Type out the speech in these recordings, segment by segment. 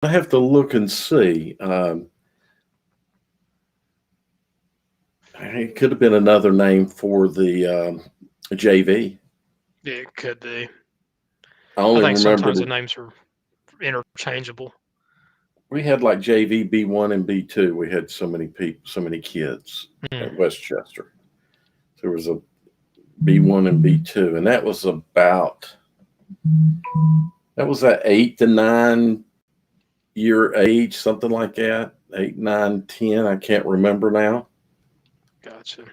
I have to look and see. It could have been another name for the JV. Yeah, it could be. I I only think remember sometimes the names are interchangeable. we had like JV B1 and B2. We had so many people, so many kids at Westchester. There was a B1 and B2, and that was that 8 to 9 year age, something like that. 8, 9, 10. I can't remember now. Gotcha.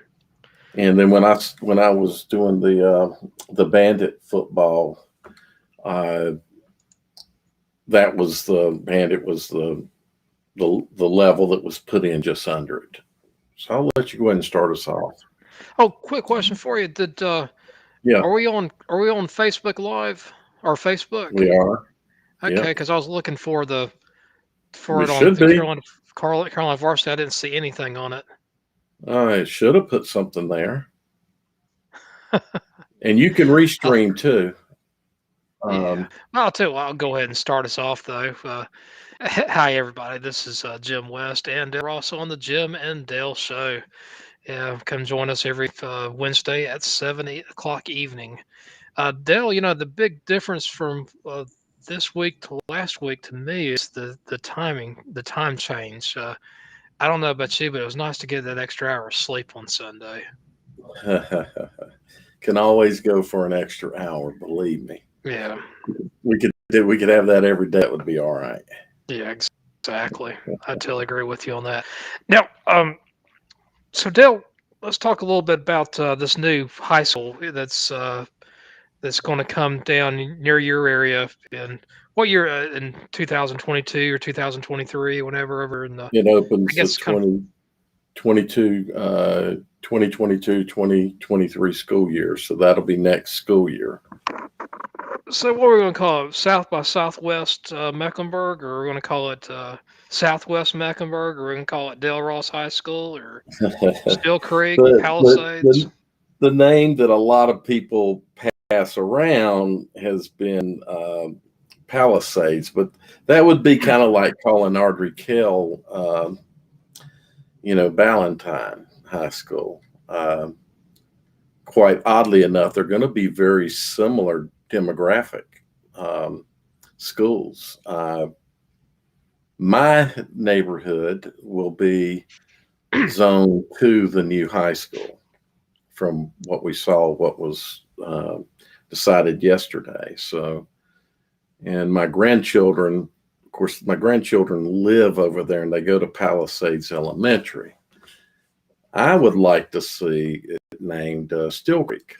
And then when I was doing the bandit football, that was the bandit was the level that was put in just under it. So I'll let you go ahead and start us off. Oh, quick question for you. Yeah, Are we on Facebook Live or Facebook? we are. Okay, because I was looking for it on should the be. Carolina Varsity. I didn't see anything on it. I should have put something there. And you can restream too. Yeah. I'll go ahead and start us off though. Hi everybody, this is Jim West, and we're also on the Jim and Dale Show. Come join us every Wednesday at 8 o'clock evening. Dale, the big difference from this week to last week to me is the timing, the time change. I don't know about you, but it was nice to get that extra hour of sleep on Sunday. Can always go for an extra hour, believe me. Yeah. We could have that every day. It would be all right. Yeah, exactly. I totally agree with you on that. Now, so Dale, let's talk a little bit about this new high school that's going to come down near your area in what year? In 2022 or 2023, whenever over in the. It opens I guess the 2022-2023 school year, so that'll be next school year. So what are we going to call it? South by Southwest Mecklenburg, or we're going to call it Southwest Mecklenburg, or we're going to call it Dale Ross High School, or Still Creek, Palisades? The name that a lot of people pass around has been Palisades, but that would be kind of like calling Audra Kell, Ballantyne High School. Quite oddly enough, they're going to be very similar demographic schools. My neighborhood will be Zone 2, the new high school, from what we saw, what was decided yesterday. So, and my grandchildren, of course, live over there and they go to Palisades Elementary. I would like to see it named Still Creek.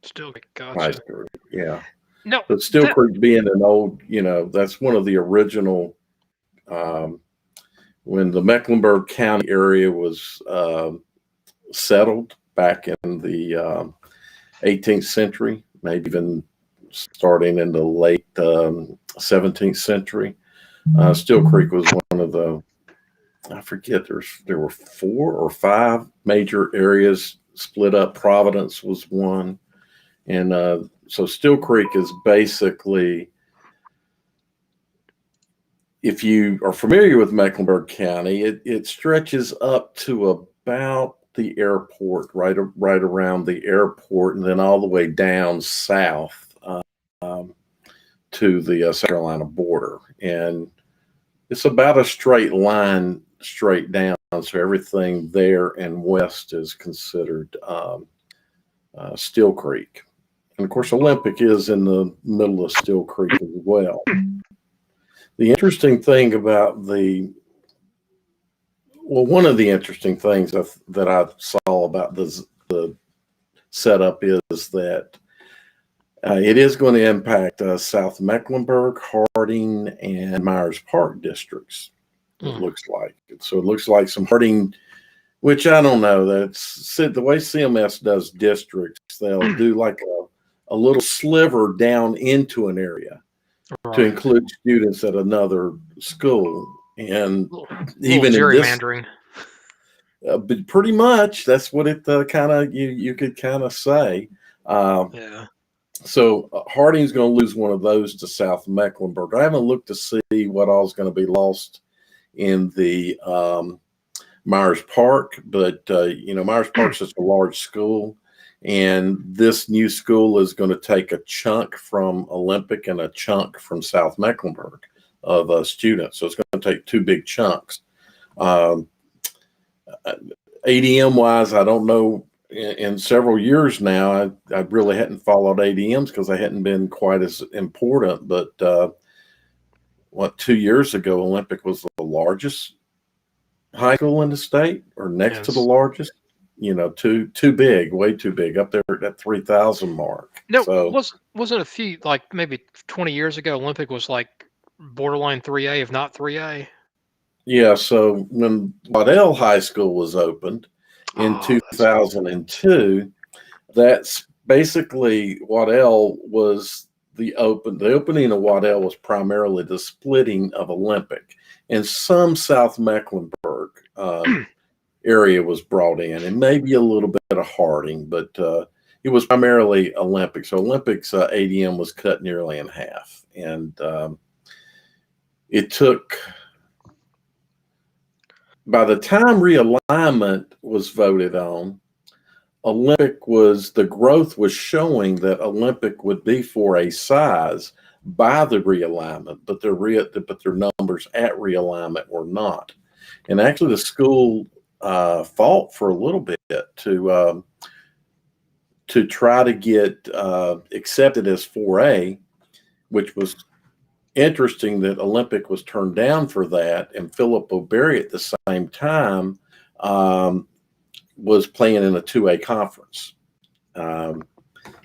Still Creek, High gotcha. School, yeah. No, but Still Creek being an old, that's one of the original, when the Mecklenburg County area was settled back in the 18th century, maybe even starting in the late 17th century. Still Creek was one of the, I forget, there were 4 or 5 major areas split up. Providence was one. And so Still Creek is basically, if you are familiar with Mecklenburg County, it stretches up to about the airport, right around the airport, and then all the way down south to the South Carolina border. And it's about a straight line straight down. So everything there and west is considered Still Creek. And of course, Olympic is in the middle of Still Creek as well. The interesting thing about one of the interesting things that I saw about the setup is that it is going to impact South Mecklenburg, Harding, and Myers Park districts. It looks like. So it looks like some Harding, which I don't know. That's the way CMS does districts. They'll do like a little sliver down into an area to include students at another school, and even gerrymandering. But pretty much that's what it kind of you could kind of say. Yeah. So Harding's going to lose one of those to South Mecklenburg. I haven't looked to see what all is going to be lost in the Myers Park, but Myers Park's such a large school, and this new school is going to take a chunk from Olympic and a chunk from South Mecklenburg of students. So it's going to take two big chunks. ADM wise, I don't know. In several years now, I really hadn't followed ADMs because they hadn't been quite as important. But 2 years ago, Olympic was the largest high school in the state, or next to the largest. Too big, way too big, up there at that 3,000 mark. No, so wasn't a few, like maybe 20 years ago, Olympic was like borderline 3A, if not 3A. Yeah. So when Waddell High School was opened in 2002, that's basically Waddell was the opening of Waddell was primarily the splitting of Olympic, and some South Mecklenburg area was brought in, and maybe a little bit of Harding, but it was primarily Olympic. So Olympic's ADM was cut nearly in half, and it took, by the time realignment was voted on, the growth was showing that Olympic would be for a size by the realignment, but their numbers at realignment were not. And actually the school fought for a little bit to try to get accepted as 4A, which was interesting that Olympic was turned down for that, and Philip O'Berry at the same time was playing in a 2A conference.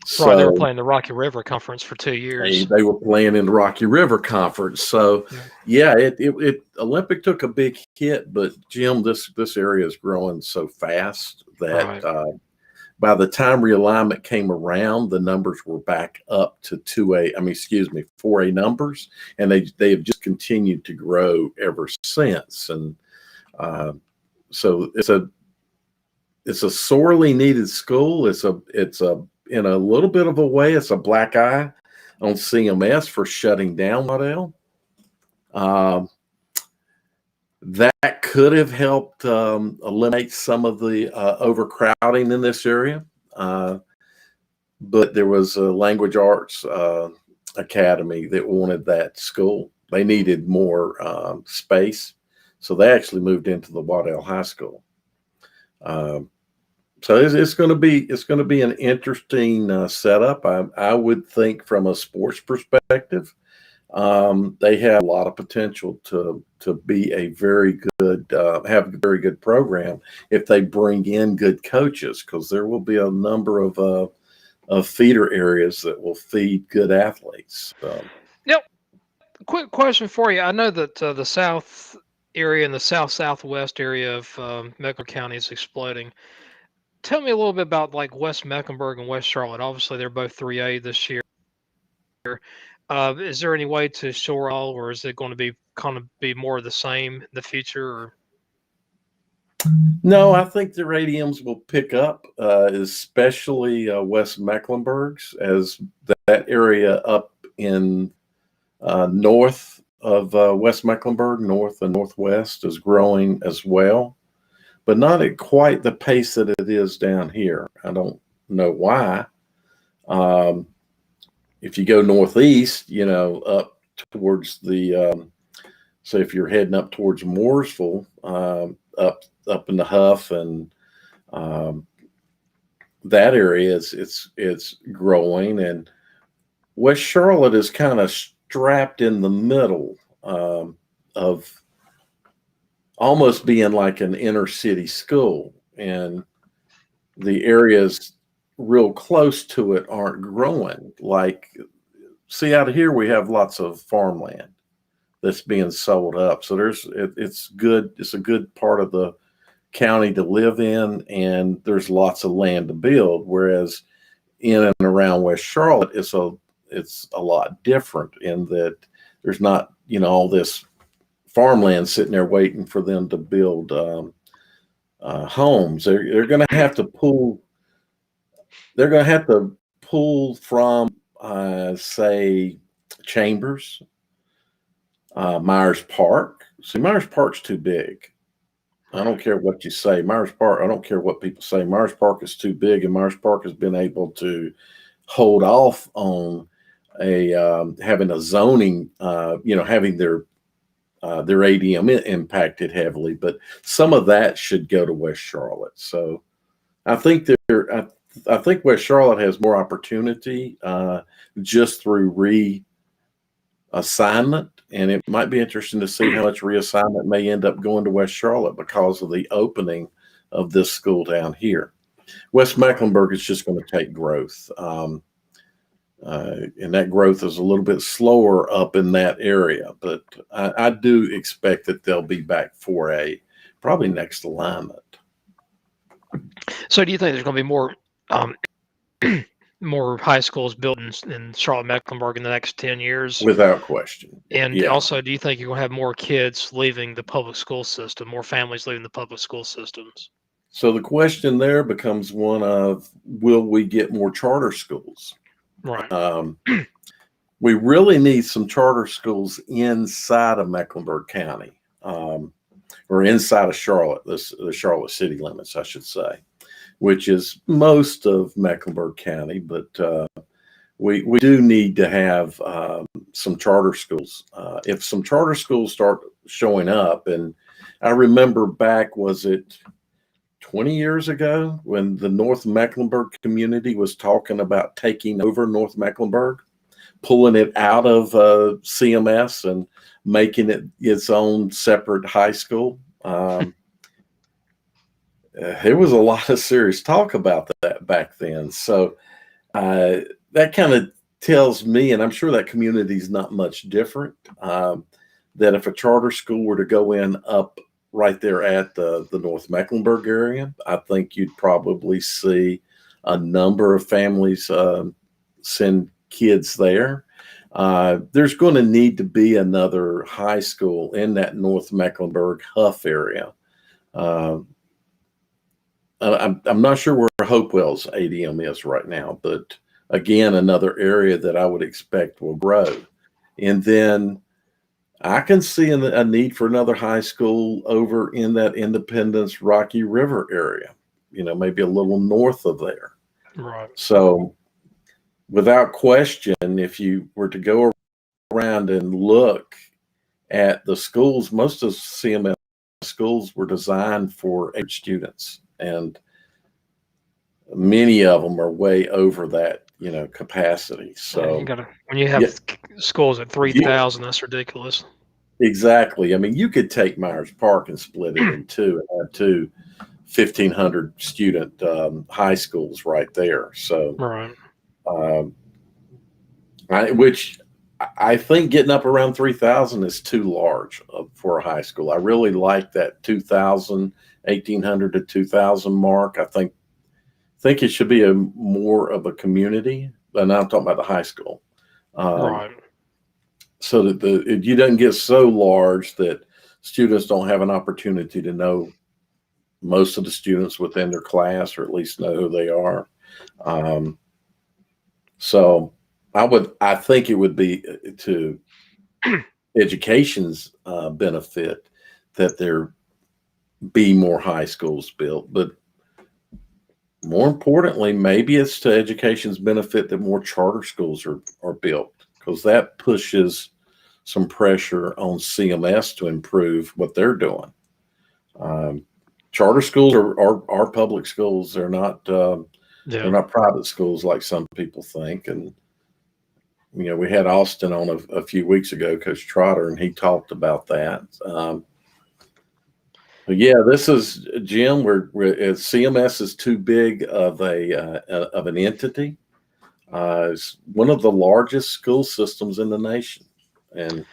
So they were playing the Rocky River Conference for 2 years. They were playing in the Rocky River Conference. So it Olympic took a big hit, but Jim, this area is growing so fast that by the time realignment came around, the numbers were back up to 4A numbers, and they have just continued to grow ever since. And so it's a sorely needed school. It's in a little bit of a way, it's a black eye on CMS for shutting down Waddell. That could have helped eliminate some of the overcrowding in this area. But there was a language arts academy that wanted that school. They needed more space, so they actually moved into the Waddell High School. So it's going to be an interesting setup. I would think from a sports perspective, they have a lot of potential to be a very good have a very good program if they bring in good coaches, because there will be a number of feeder areas that will feed good athletes. Now, quick question for you. I know that the South area and the southwest area of Mecklenburg County is exploding. Tell me a little bit about like West Mecklenburg and West Charlotte. Obviously, they're both 3A this year. Is there any way to shore all, or is it going to be more of the same in the future? Or? No, I think the ADMs will pick up, especially West Mecklenburg's, as that area up in north of West Mecklenburg, north and northwest, is growing as well, but not at quite the pace that it is down here. I don't know why. If you go northeast, up towards the, say if you're heading up towards Mooresville, up in the Huff and that area, it's growing, and West Charlotte is kind of strapped in the middle of almost being like an inner city school, and the areas real close to it aren't growing. Like, see, out of here we have lots of farmland that's being sold up, so it's good. It's a good part of the county to live in, and there's lots of land to build. Whereas in and around West Charlotte, it's a lot different in that there's not all this farmland sitting there waiting for them to build homes. They're going to have to pull. They're going to have to pull from say Chambers, Myers Park. See, Myers Park's too big. I don't care what you say. Myers Park, I don't care what people say. Myers Park is too big, and Myers Park has been able to hold off on having a zoning, having their ADM impacted heavily, but some of that should go to West Charlotte. So I think I think West Charlotte has more opportunity just through reassignment, and it might be interesting to see how much reassignment may end up going to West Charlotte because of the opening of this school down here. West Mecklenburg is just going to take growth. And that growth is a little bit slower up in that area, but I do expect that they'll be back for probably next alignment. So do you think there's going to be more more high schools built in Charlotte Mecklenburg in the next 10 years? Without question. And also, do you think you're going to have more kids leaving the public school system, more families leaving the public school systems? So the question there becomes one of, will we get more charter schools? Right. We really need some charter schools inside of Mecklenburg County, or inside of Charlotte, the Charlotte city limits, I should say, which is most of Mecklenburg County. But we do need to have some charter schools. If some charter schools start showing up, and I remember back, was it 20 years ago when the North Mecklenburg community was talking about taking over North Mecklenburg, pulling it out of CMS and making it its own separate high school. There was a lot of serious talk about that back then. So that kind of tells me, and I'm sure that community is not much different, that if a charter school were to go in up right there at the North Mecklenburg area, I think you'd probably see a number of families send kids there. There's going to need to be another high school in that North Mecklenburg Huff area. I'm not sure where Hopewell's ADM is right now, but again, another area that I would expect will grow. And then I can see a need for another high school over in that Independence Rocky River area, maybe a little north of there. Right. So without question, if you were to go around and look at the schools, most of CMS schools were designed for 8 students, and many of them are way over that, capacity. So when you have schools at 3,000, that's ridiculous. Exactly. I mean, you could take Myers Park and split it in two and have two 1,500 student high schools right there. So, right. Which I think getting up around 3,000 is too large for a high school. I really like that 2,000, 1,800 to 2,000 mark. I think it should be more of a community, but now I'm talking about the high school. Right. So that you don't get so large that students don't have an opportunity to know most of the students within their class, or at least know who they are. So I think it would be to education's benefit that there be more high schools built, but more importantly, maybe it's to education's benefit that more charter schools are built, because that pushes some pressure on CMS to improve what they're doing. Charter schools are public schools. They're not they're not private schools like some people think. And we had Austin on a few weeks ago, Coach Trotter, and he talked about that. But yeah, this is Jim. CMS is too big of an entity. It's one of the largest school systems in the nation, and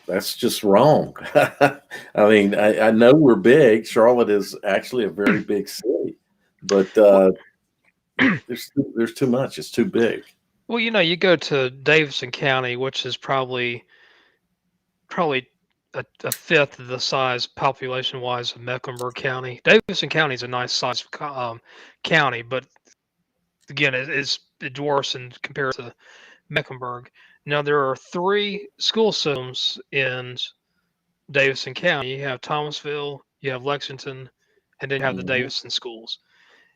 that's just wrong. I mean, I know we're big. Charlotte is actually a very big city, but there's too much. It's too big. Well, you go to Davidson County, which is probably a fifth of the size population-wise of Mecklenburg County. Davidson County is a nice size county, but again, it's it dwarfs in comparison to Mecklenburg. Now there are 3 school systems in Davidson County. You have Thomasville, you have Lexington, and then you have the Mhm. Davidson schools.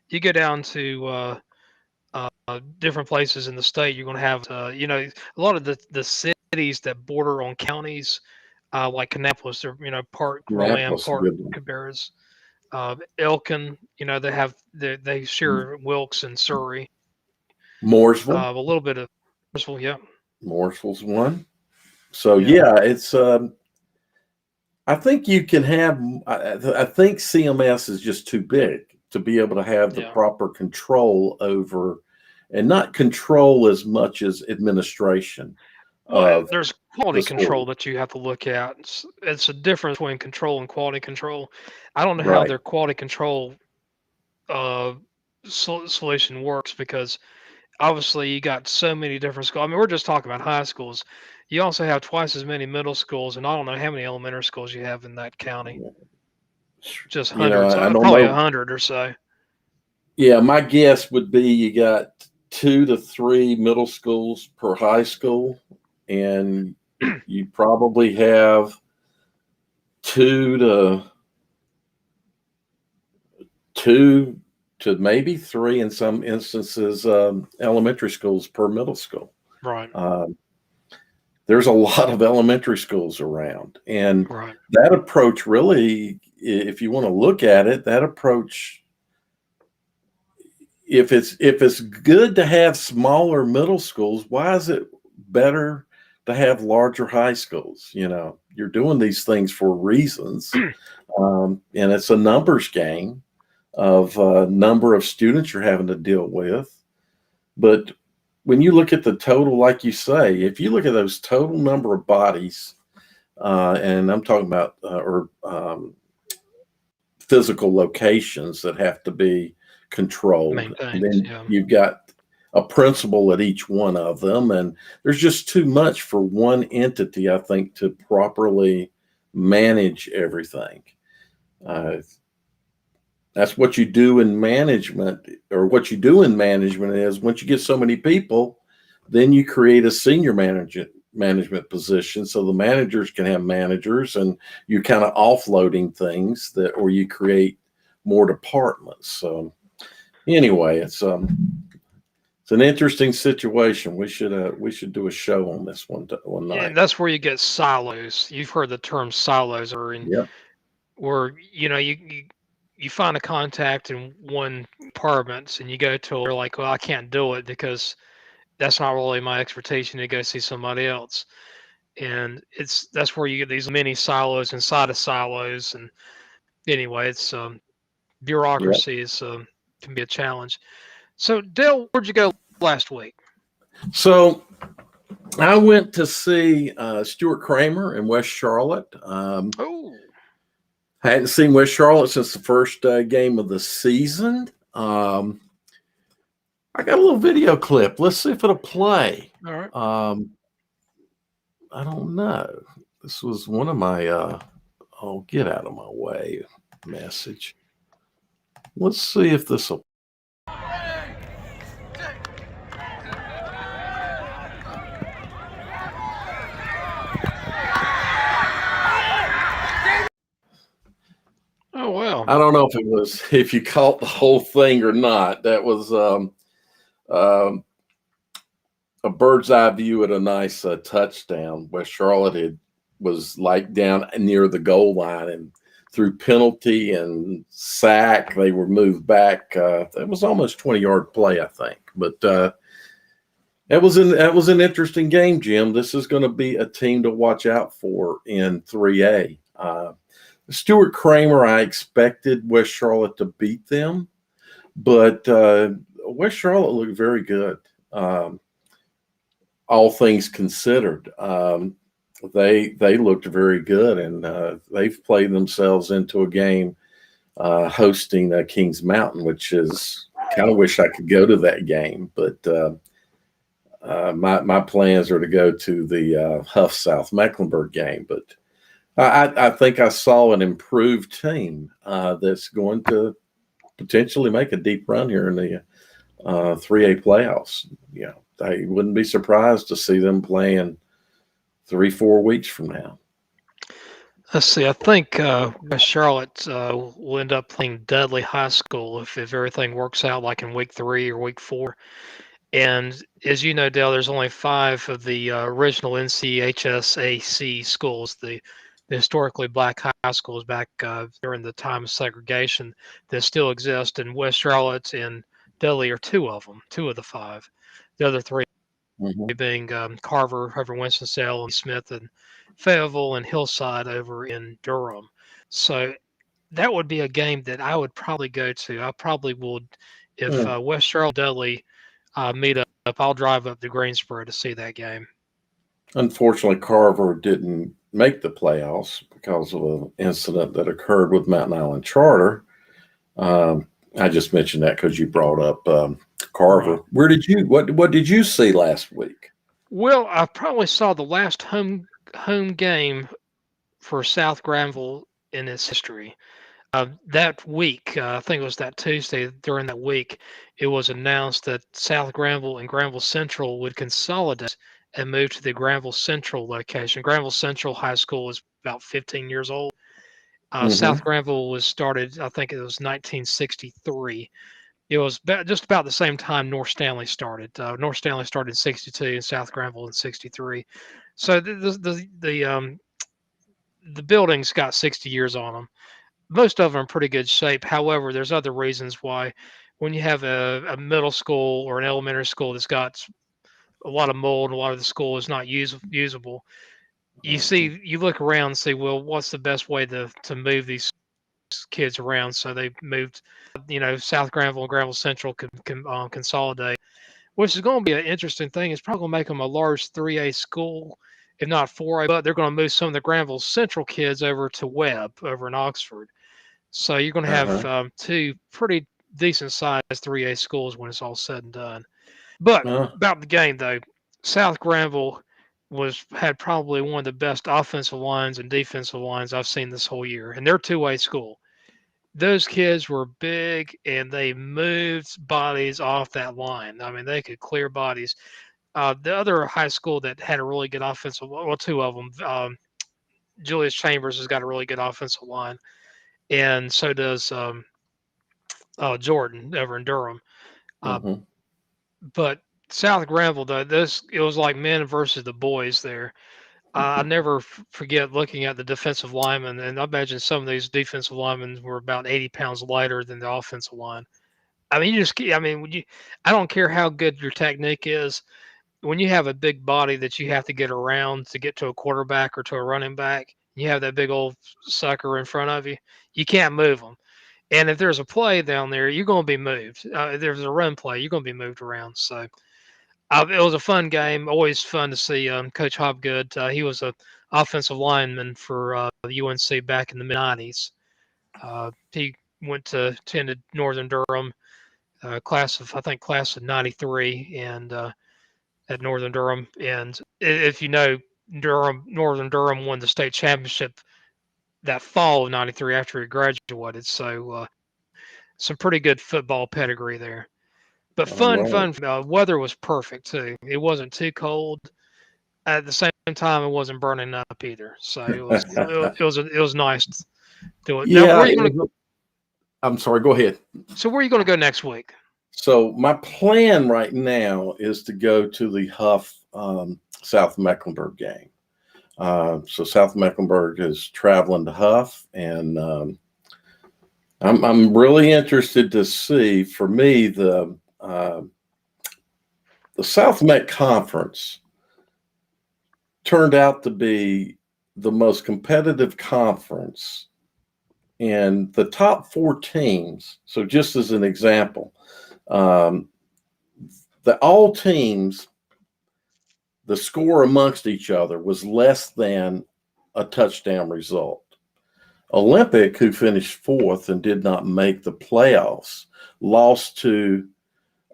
You go down to different places in the state, you're going to have, a lot of the cities that border on counties, like Kannapolis, they're, part Rowan, Annapolis, a part good one. Cabarrus. Elkin, they share Wilkes and Surrey. Mooresville. A little bit of Bristol, yeah. Mooresville's one. So Yeah. yeah, it's I think you can have. I think CMS is just too big to be able to have the Yeah. proper control over, and not control as much as administration Well, of there's quality the control school. that you have to look at. It's a difference between control and quality control. I don't know how Right. their quality control uh, solution works because obviously you got so many different schools. I mean, we're just talking about high schools. You also have twice as many middle schools, and I don't know how many elementary schools you have in that county. Just hundreds, I don't probably know. 100 or so. Yeah, my guess would be you got 2 to 3 middle schools per high school, and you probably have 2 to 2 to maybe 3 in some instances, elementary schools per middle school. Right. There's a lot of elementary schools around, and Right. that approach really, if you want to look at it, that approach, if it's good to have smaller middle schools, why is it better to have larger high schools? You're doing these things for reasons, and it's a numbers game of number of students you're having to deal with. But when you look at the total, like you say, if you look at those total number of bodies, and I'm talking about physical locations that have to be controlled, Maintained. then Yeah. you've got a principal at each one of them, and there's just too much for one entity, I think, to properly manage everything. That's what you do in management, or what you do in management is once you get so many people, then you create a senior management position so the managers can have managers, and you're kind of offloading things or you create more departments. So anyway, it's an interesting situation. We should do a show on this one Yeah, night. and that's where you get silos. You've heard the term silos, Yep. where you find a contact in one department and you go to them, they're like, well, I can't do it because that's not really my expertise. You need to go see somebody else. And that's where you get these mini silos inside of silos. And anyway, it's Yep. bureaucracy can be a challenge. So Dale, where'd you go last week? So I went to see Stuart Kramer in West Charlotte. Oh, I hadn't seen West Charlotte since the first game of the season. I got a little video clip. Let's see if it'll play. all right. I don't know. This was one of my oh, get out of my way message. Let's see if this will. Oh wow. I don't know if you caught the whole thing or not. That was a bird's eye view at a nice touchdown. West Charlotte was like down near the goal line, and through penalty and sack, they were moved back. It was almost 20-yard play, I think. But that was an interesting game, Jim. This is going to be a team to watch out for in 3A. Stuart Kramer, I expected West Charlotte to beat them, but West Charlotte looked very good. All things considered, they looked very good, and they've played themselves into a game hosting Kings Mountain, which is kind of wish I could go to that game, but my plans are to go to the Huff South Mecklenburg game. But I think I saw an improved team that's going to potentially make a deep run here in the 3A playoffs. Yeah, I wouldn't be surprised to see them playing 3-4 weeks from now. Let's see. I think West Charlotte will end up playing Dudley High School if everything works out, like in week 3 or week 4. And as you know, Dale, there's only 5 of the original NCHSAC schools, the historically black high schools back during the time of segregation that still exist. And West Charlotte and Dudley are 2 of them, 2 of the 5. The other 3 being Carver over in Winston-Salem, Smith and Fayetteville, and Hillside over in Durham. So that would be a game that I would probably go to. I probably would, if West Charlotte Dudley meet up, I'll drive up to Greensboro to see that game. Unfortunately, Carver didn't make the playoffs because of an incident that occurred with Mountain Island Charter. I just mentioned that because you brought up Carver. Right. What did you see last week? Well, I probably saw the last home game for South Granville in its history. That week, I think it was that Tuesday, during that week, it was announced that South Granville and Granville Central would consolidate and move to the Granville Central location. Granville Central High School is about 15 years old. South Granville was started, I think it was 1963. It was just about the same time North Stanley started. North Stanley started in 62 and South Granville in 63. So the buildings got 60 years on them. Most of them are in pretty good shape. However, there's other reasons why when you have a middle school or an elementary school that's got a lot of mold and a lot of the school is not usable, you look around and say, well, what's the best way to move these kids around? So they moved, South Granville and Granville Central can consolidate, which is going to be an interesting thing. It's probably going to make them a large 3A school, if not 4A, but they're going to move some of the Granville Central kids over to Webb over in Oxford. So you're going to have 2 pretty decent sized 3A schools when it's all said and done. But about the game, though, South Granville had probably one of the best offensive lines and defensive lines I've seen this whole year, and they're 2A school. Those kids were big, and they moved bodies off that line. I mean, they could clear bodies. The other high school that had a really good offensive, well, 2 of them, Julius Chambers has got a really good offensive line, and so does Jordan over in Durham. But South Granville, though, it was like men versus the boys there. I never forget looking at the defensive linemen, and I imagine some of these defensive linemen were about 80 pounds lighter than the offensive line. I mean, I don't care how good your technique is. When you have a big body that you have to get around to get to a quarterback or to a running back, you have that big old sucker in front of you, you can't move them. And if there's a play down there, you're going to be moved. If there's a run play, you're going to be moved around. So it was a fun game. Always fun to see Coach Hobgood. He was an offensive lineman for the UNC back in the mid-90s. He attended Northern Durham, class of 93, and at Northern Durham. And if you know, Northern Durham won the state championship that fall of 93 after he graduated. So some pretty good football pedigree there. But fun. Weather was perfect too. It wasn't too cold. At the same time, it wasn't burning up either. So it was nice to do it. Yeah. Now, I'm sorry. Go ahead. So where are you going to go next week? So my plan right now is to go to the Huff South Mecklenburg game. So South Mecklenburg is traveling to Huff, and I'm really interested to see. For me, the South Mech Conference turned out to be the most competitive conference, and the top 4 teams. So just as an example, all teams, the score amongst each other was less than a touchdown result. Olympic, who finished 4th and did not make the playoffs, lost to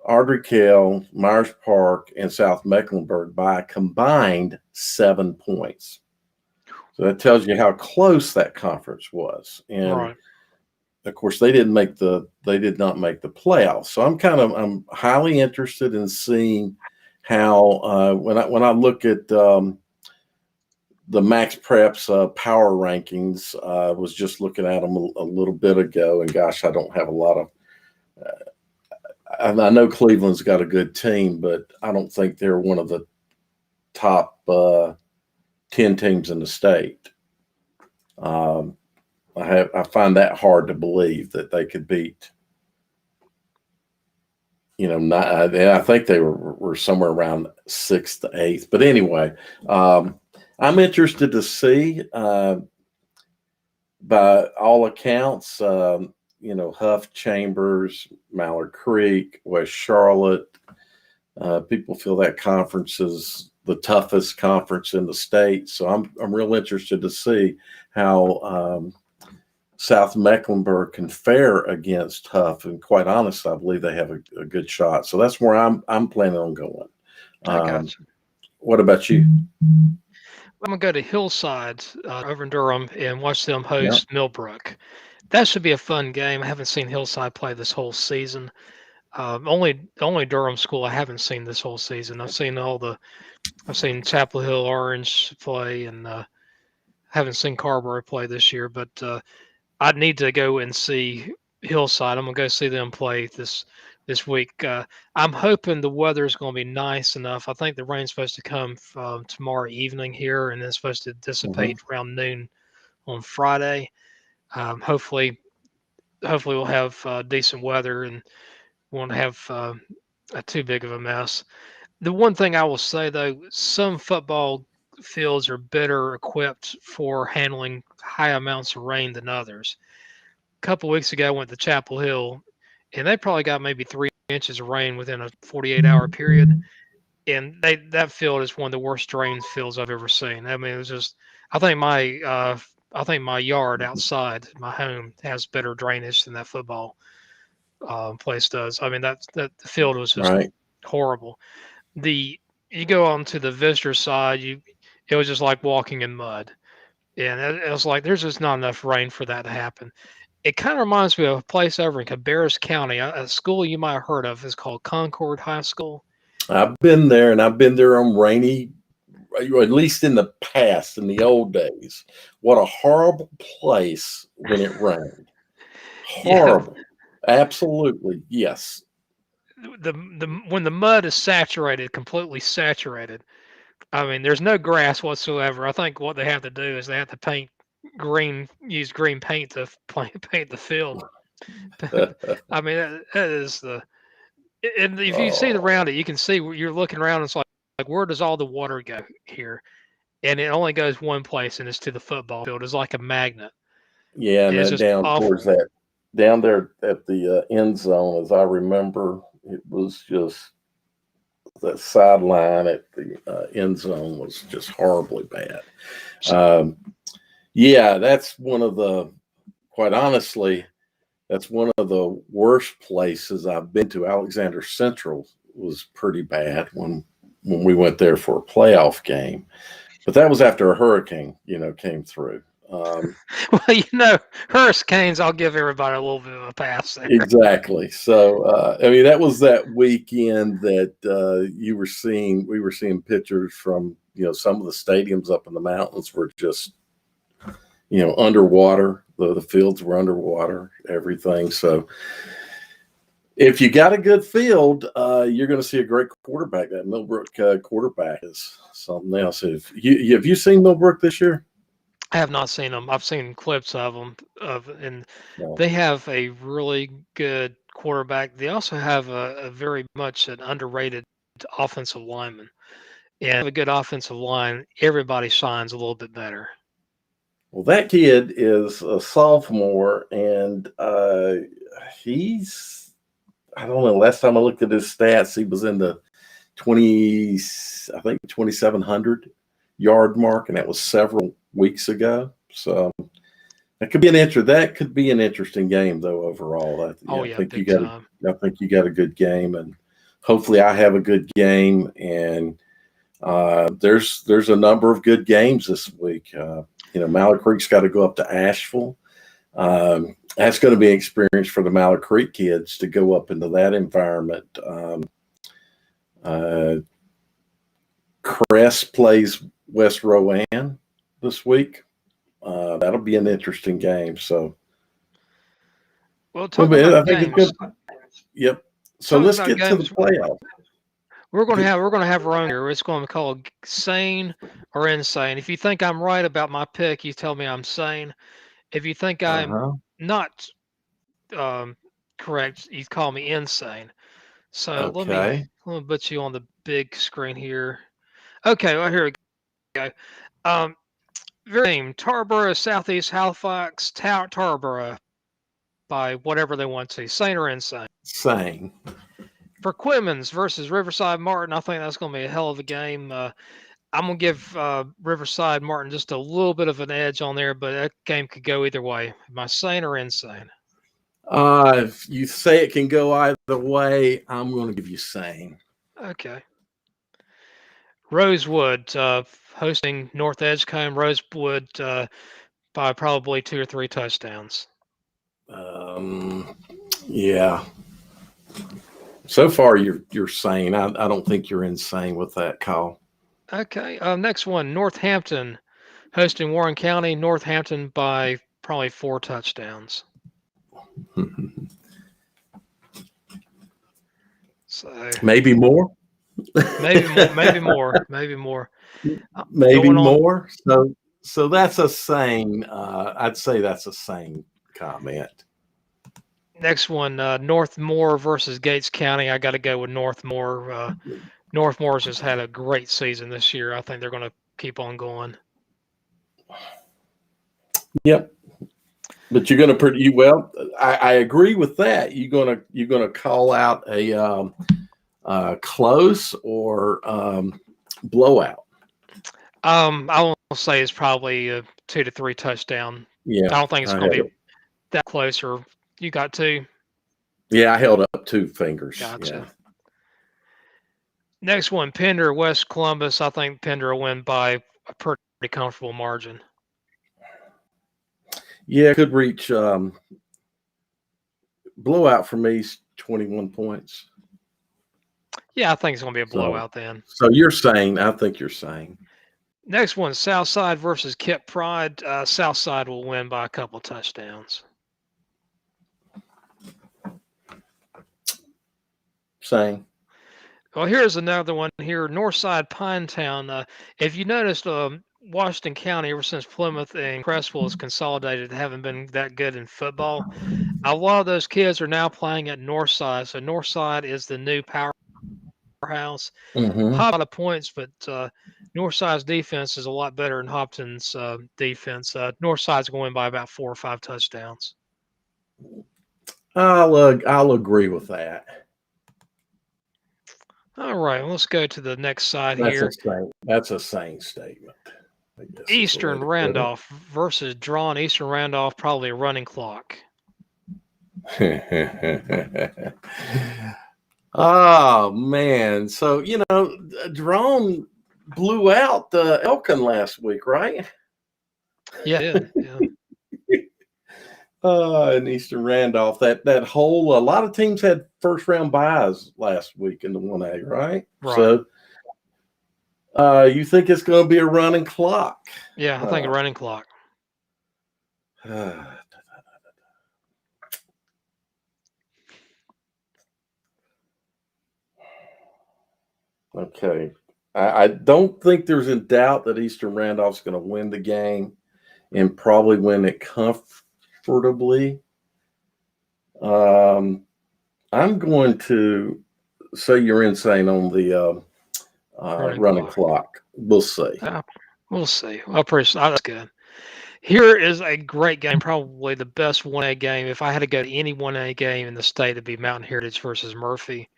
Audra, Kell, Myers Park, and South Mecklenburg by a combined 7 points. So that tells you how close that conference was. And of course, they did not make the playoffs. So I'm highly interested in seeing how when I look at the Max Preps power rankings. I was just looking at them a little bit ago, and gosh, I don't have a lot of. I know Cleveland's got a good team, but I don't think they're one of the top 10 teams in the state. I find that hard to believe that they could beat. I think they were somewhere around 6th to 8th. But anyway, I'm interested to see. By all accounts, Huff, Chambers, Mallard Creek, West Charlotte, people feel that conference is the toughest conference in the state. So I'm real interested to see how South Mecklenburg can fare against Huff. And quite honestly, I believe they have a good shot. So that's where I'm planning on going. I got you. What about you? I'm going to go to Hillside over in Durham and watch them host Millbrook. That should be a fun game. I haven't seen Hillside play this whole season. Only Durham school I haven't seen this whole season. I've seen Chapel Hill Orange play, and haven't seen Carberry play this year. But I'd need to go and see Hillside. I'm going to go see them play this week. I'm hoping the weather is going to be nice enough. I think the rain's supposed to come tomorrow evening here, and then it's supposed to dissipate around noon on Friday. Hopefully we'll have decent weather and won't have too big of a mess. The one thing I will say, though, some football fields are better equipped for handling high amounts of rain than others. A couple weeks ago, I went to Chapel Hill, and they probably got maybe 3 inches of rain within a 48-hour period. And that field is one of the worst drained fields I've ever seen. I mean, it was just, I think my yard outside my home has better drainage than that football place does. I mean, that the field was just horrible. You go on to the visitor side, it was just like walking in mud, and it was like there's just not enough rain for that to happen. It kind of reminds me of a place over in Cabarrus County. A school you might have heard of is called Concord High School. I've been there, and I've been there on rainy, at least in the past, in the old days. What a horrible place when it rained. Horrible. Yeah. Absolutely. Yes. When the mud is saturated, completely saturated, I mean, there's no grass whatsoever. I think what they have to do is they have to use green paint to paint the field. I mean, that is and if you see around it, you can see you're looking around. It's like where does all the water go here? And it only goes one place, and it's to the football field. It's like a magnet. Yeah, and then down towards that, down there at the end zone, as I remember, it was just that sideline at the end zone was just horribly bad. Yeah, that's quite honestly, that's one of the worst places I've been to. Alexander Central was pretty bad when we went there for a playoff game, but that was after a hurricane, came through. Well, hurricanes, I'll give everybody a little bit of a pass there. Exactly. So, I mean, that was that weekend that we were seeing pictures from, some of the stadiums up in the mountains were just, underwater. The fields were underwater, everything. So if you got a good field, you're going to see a great quarterback. That Millbrook quarterback is something else. Have you seen Millbrook this year? I have not seen them. I've seen clips of them, and they have a really good quarterback. They also have a very much an underrated offensive lineman. And a good offensive line, everybody shines a little bit better. Well, that kid is a sophomore, and he's, I don't know, last time I looked at his stats, he was in the 2,700 yard mark, and that was several weeks ago. So that could be an interesting game, though. Overall, I think you got a good game, and hopefully, I have a good game. And there's a number of good games this week. Mallard Creek's got to go up to Asheville. that's going to be an experience for the Mallard Creek kids to go up into that environment. Crest plays West Rowan this week. That'll be an interesting game. So, well, talking about games. Yep. So let's get to the playoffs. We're going to have our own here. It's going to be called Sane or Insane. If you think I'm right about my pick, you tell me I'm sane. If you think I'm not correct, you call me insane. So let me put you on the big screen here. Okay, well here we go. Very name Tarboro, Southeast Halifax, Tarboro, by whatever they want to. Sane or insane? Sane. For Quitmans versus Riverside Martin, I think that's going to be a hell of a game. I'm going to give Riverside Martin just a little bit of an edge on there, but that game could go either way. Am I sane or insane? If you say it can go either way, I'm going to give you sane. Okay. Rosewood hosting North Edgecombe. Rosewood by probably 2 or 3 touchdowns. Yeah. So far, you're sane. I don't think you're insane with that call. Okay. Next one, Northampton hosting Warren County. Northampton by probably 4 touchdowns. So maybe more. maybe more. Maybe more. So that's a sane. I'd say that's a sane comment. Next one, Northmore versus Gates County. I got to go with Northmore. Northmore's just had a great season this year. I think they're going to keep on going. Yep. But you're going to well. I agree with that. You're going to call out a close or blowout. I will say it's probably a 2 to 3 touchdown. Yeah. I don't think it's going to be that close. Or you got 2? Yeah, I held up 2 fingers. Gotcha. Yeah. Next one, Pender, West Columbus. I think Pender will win by a pretty comfortable margin. Yeah, could reach blowout for me is 21 points. Yeah, I think it's going to be a blowout then. So you're saying, I think you're saying. Next one, Southside versus Kip Pride. Southside will win by a couple touchdowns. Same. Well, here's another one here, Northside Pinetown. If you noticed, Washington County, ever since Plymouth and Creswell has consolidated, haven't been that good in football. A lot of those kids are now playing at Northside. So Northside is the new powerhouse. Mm-hmm. Hop a lot of points, but Northside's defense is a lot better than Hopton's defense. Northside's going by about 4 or 5 touchdowns. I'll agree with that. All right, let's go to the next side here. That's a sane statement. Eastern Randolph versus Drawn. Eastern Randolph, probably a running clock. Oh, man. So, Drawn blew out the Elkin last week, right? Yeah. In Eastern Randolph, that whole a lot of teams had first round buys last week in the 1A, right? Right. So, you think it's going to be a running clock? Yeah, I think a running clock. Okay. I don't think there's in doubt that Eastern Randolph's going to win the game and probably win it comfortably. I'm going to say you're insane on the running clock. We'll see. We'll see. That's good. Here is a great game, probably the best 1A game. If I had to go to any 1A game in the state, it'd be Mountain Heritage versus Murphy.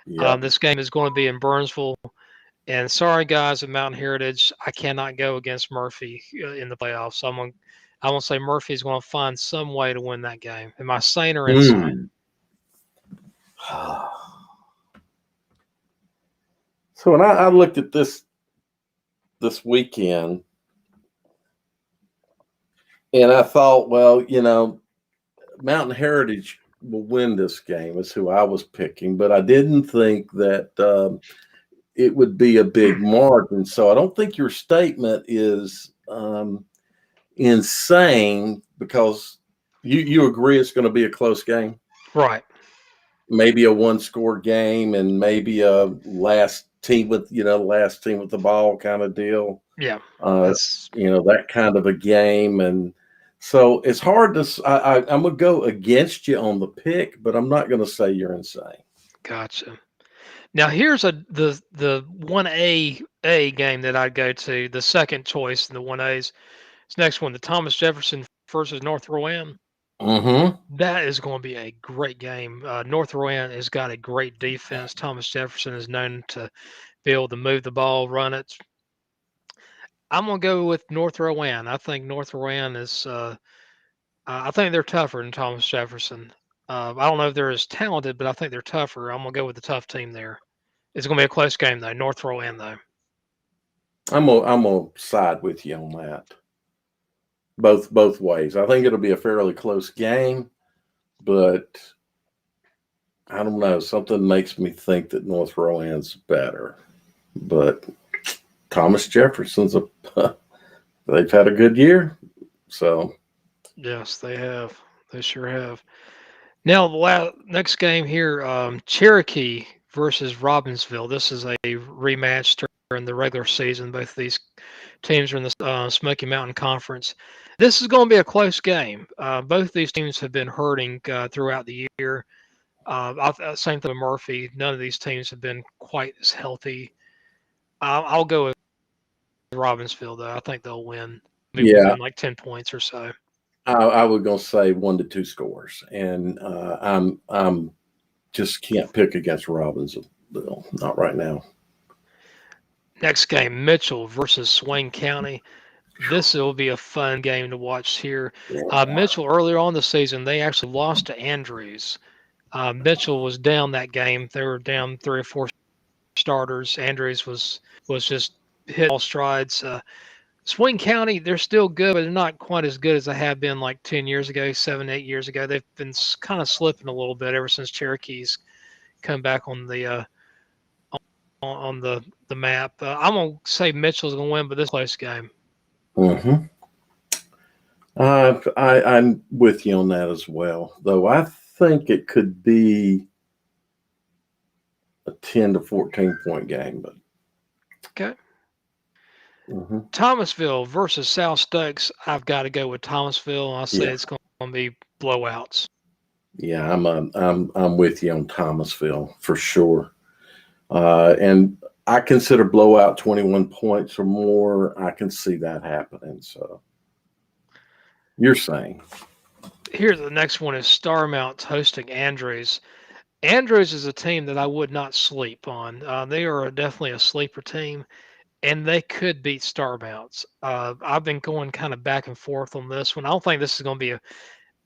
Yep. This game is going to be in Burnsville. And sorry, guys, at Mountain Heritage, I cannot go against Murphy in the playoffs. So I'm going to say Murphy's going to find some way to win that game. Am I sane or insane? So when I looked at this weekend, and I thought, well, Mountain Heritage will win this game. Is who I was picking, but I didn't think that it would be a big margin. So I don't think your statement is insane because you agree it's going to be a close game, Right? maybe a one-score game, and maybe a last team with the ball kind of deal. Yeah, That kind of a game, and so it's hard to. I'm gonna go against you on the pick, but I'm not gonna say you're insane. gotcha. Now here's the 1A game that I'd go to, the second choice in the 1As. This next one, the Thomas Jefferson versus North Rowan. Mm-hmm. That is going to be a great game. North Rowan has got a great defense. Thomas Jefferson is known to be able to move the ball, run it. I'm going to go with North Rowan. I think North Rowan is. I think they're tougher than Thomas Jefferson. I don't know if they're as talented, but I think they're tougher. I'm going to go with the tough team there. It's going to be a close game though. North Rowan though. I'm gonna side with you on that. Both ways. I think it'll be a fairly close game, but I don't know. Something makes me think that North Rowan's better. But Thomas Jefferson's they've had a good year. So Yes, they have. They sure have. Now the next game here, Cherokee versus Robbinsville. This is a rematch during the regular season. Both of these teams are in the Smoky Mountain Conference. This is going to be a close game. Both of these teams have been hurting throughout the year. Same thing with Murphy. None of these teams have been quite as healthy. I'll go with Robbinsville, though. I think they'll win. Maybe within like 10 points or so. I would go say 1 to 2 scores, and I'm just can't pick against Robbinsville. Not right now. Next game, Mitchell versus Swain County. This will be a fun game to watch here. Mitchell, earlier on the season, they actually lost to Andrews. Mitchell was down that game. They were down 3 or 4 starters. Andrews was just hit all strides. Swain County, they're still good, but they're not quite as good as they have been like 10 years ago, 7, 8 years ago. They've been kind of slipping a little bit ever since Cherokee's come back on the map. I'm gonna say Mitchell's gonna win, but this close game. Mm-hmm. I'm with you on that as well, though I think it could be a 10 to 14 point game. But okay. Mm-hmm. Thomasville versus South Stokes. I've got to go with Thomasville. I say it's going to be blowouts. Yeah, I'm with you on Thomasville for sure. And I consider blowout 21 points or more. I can see that happening. So you're saying. Here, the next one is Starmount hosting Andrews. Andrews is a team that I would not sleep on. They are definitely a sleeper team, and they could beat Starmounts. I've been going kind of back and forth on this one. I don't think this is going to be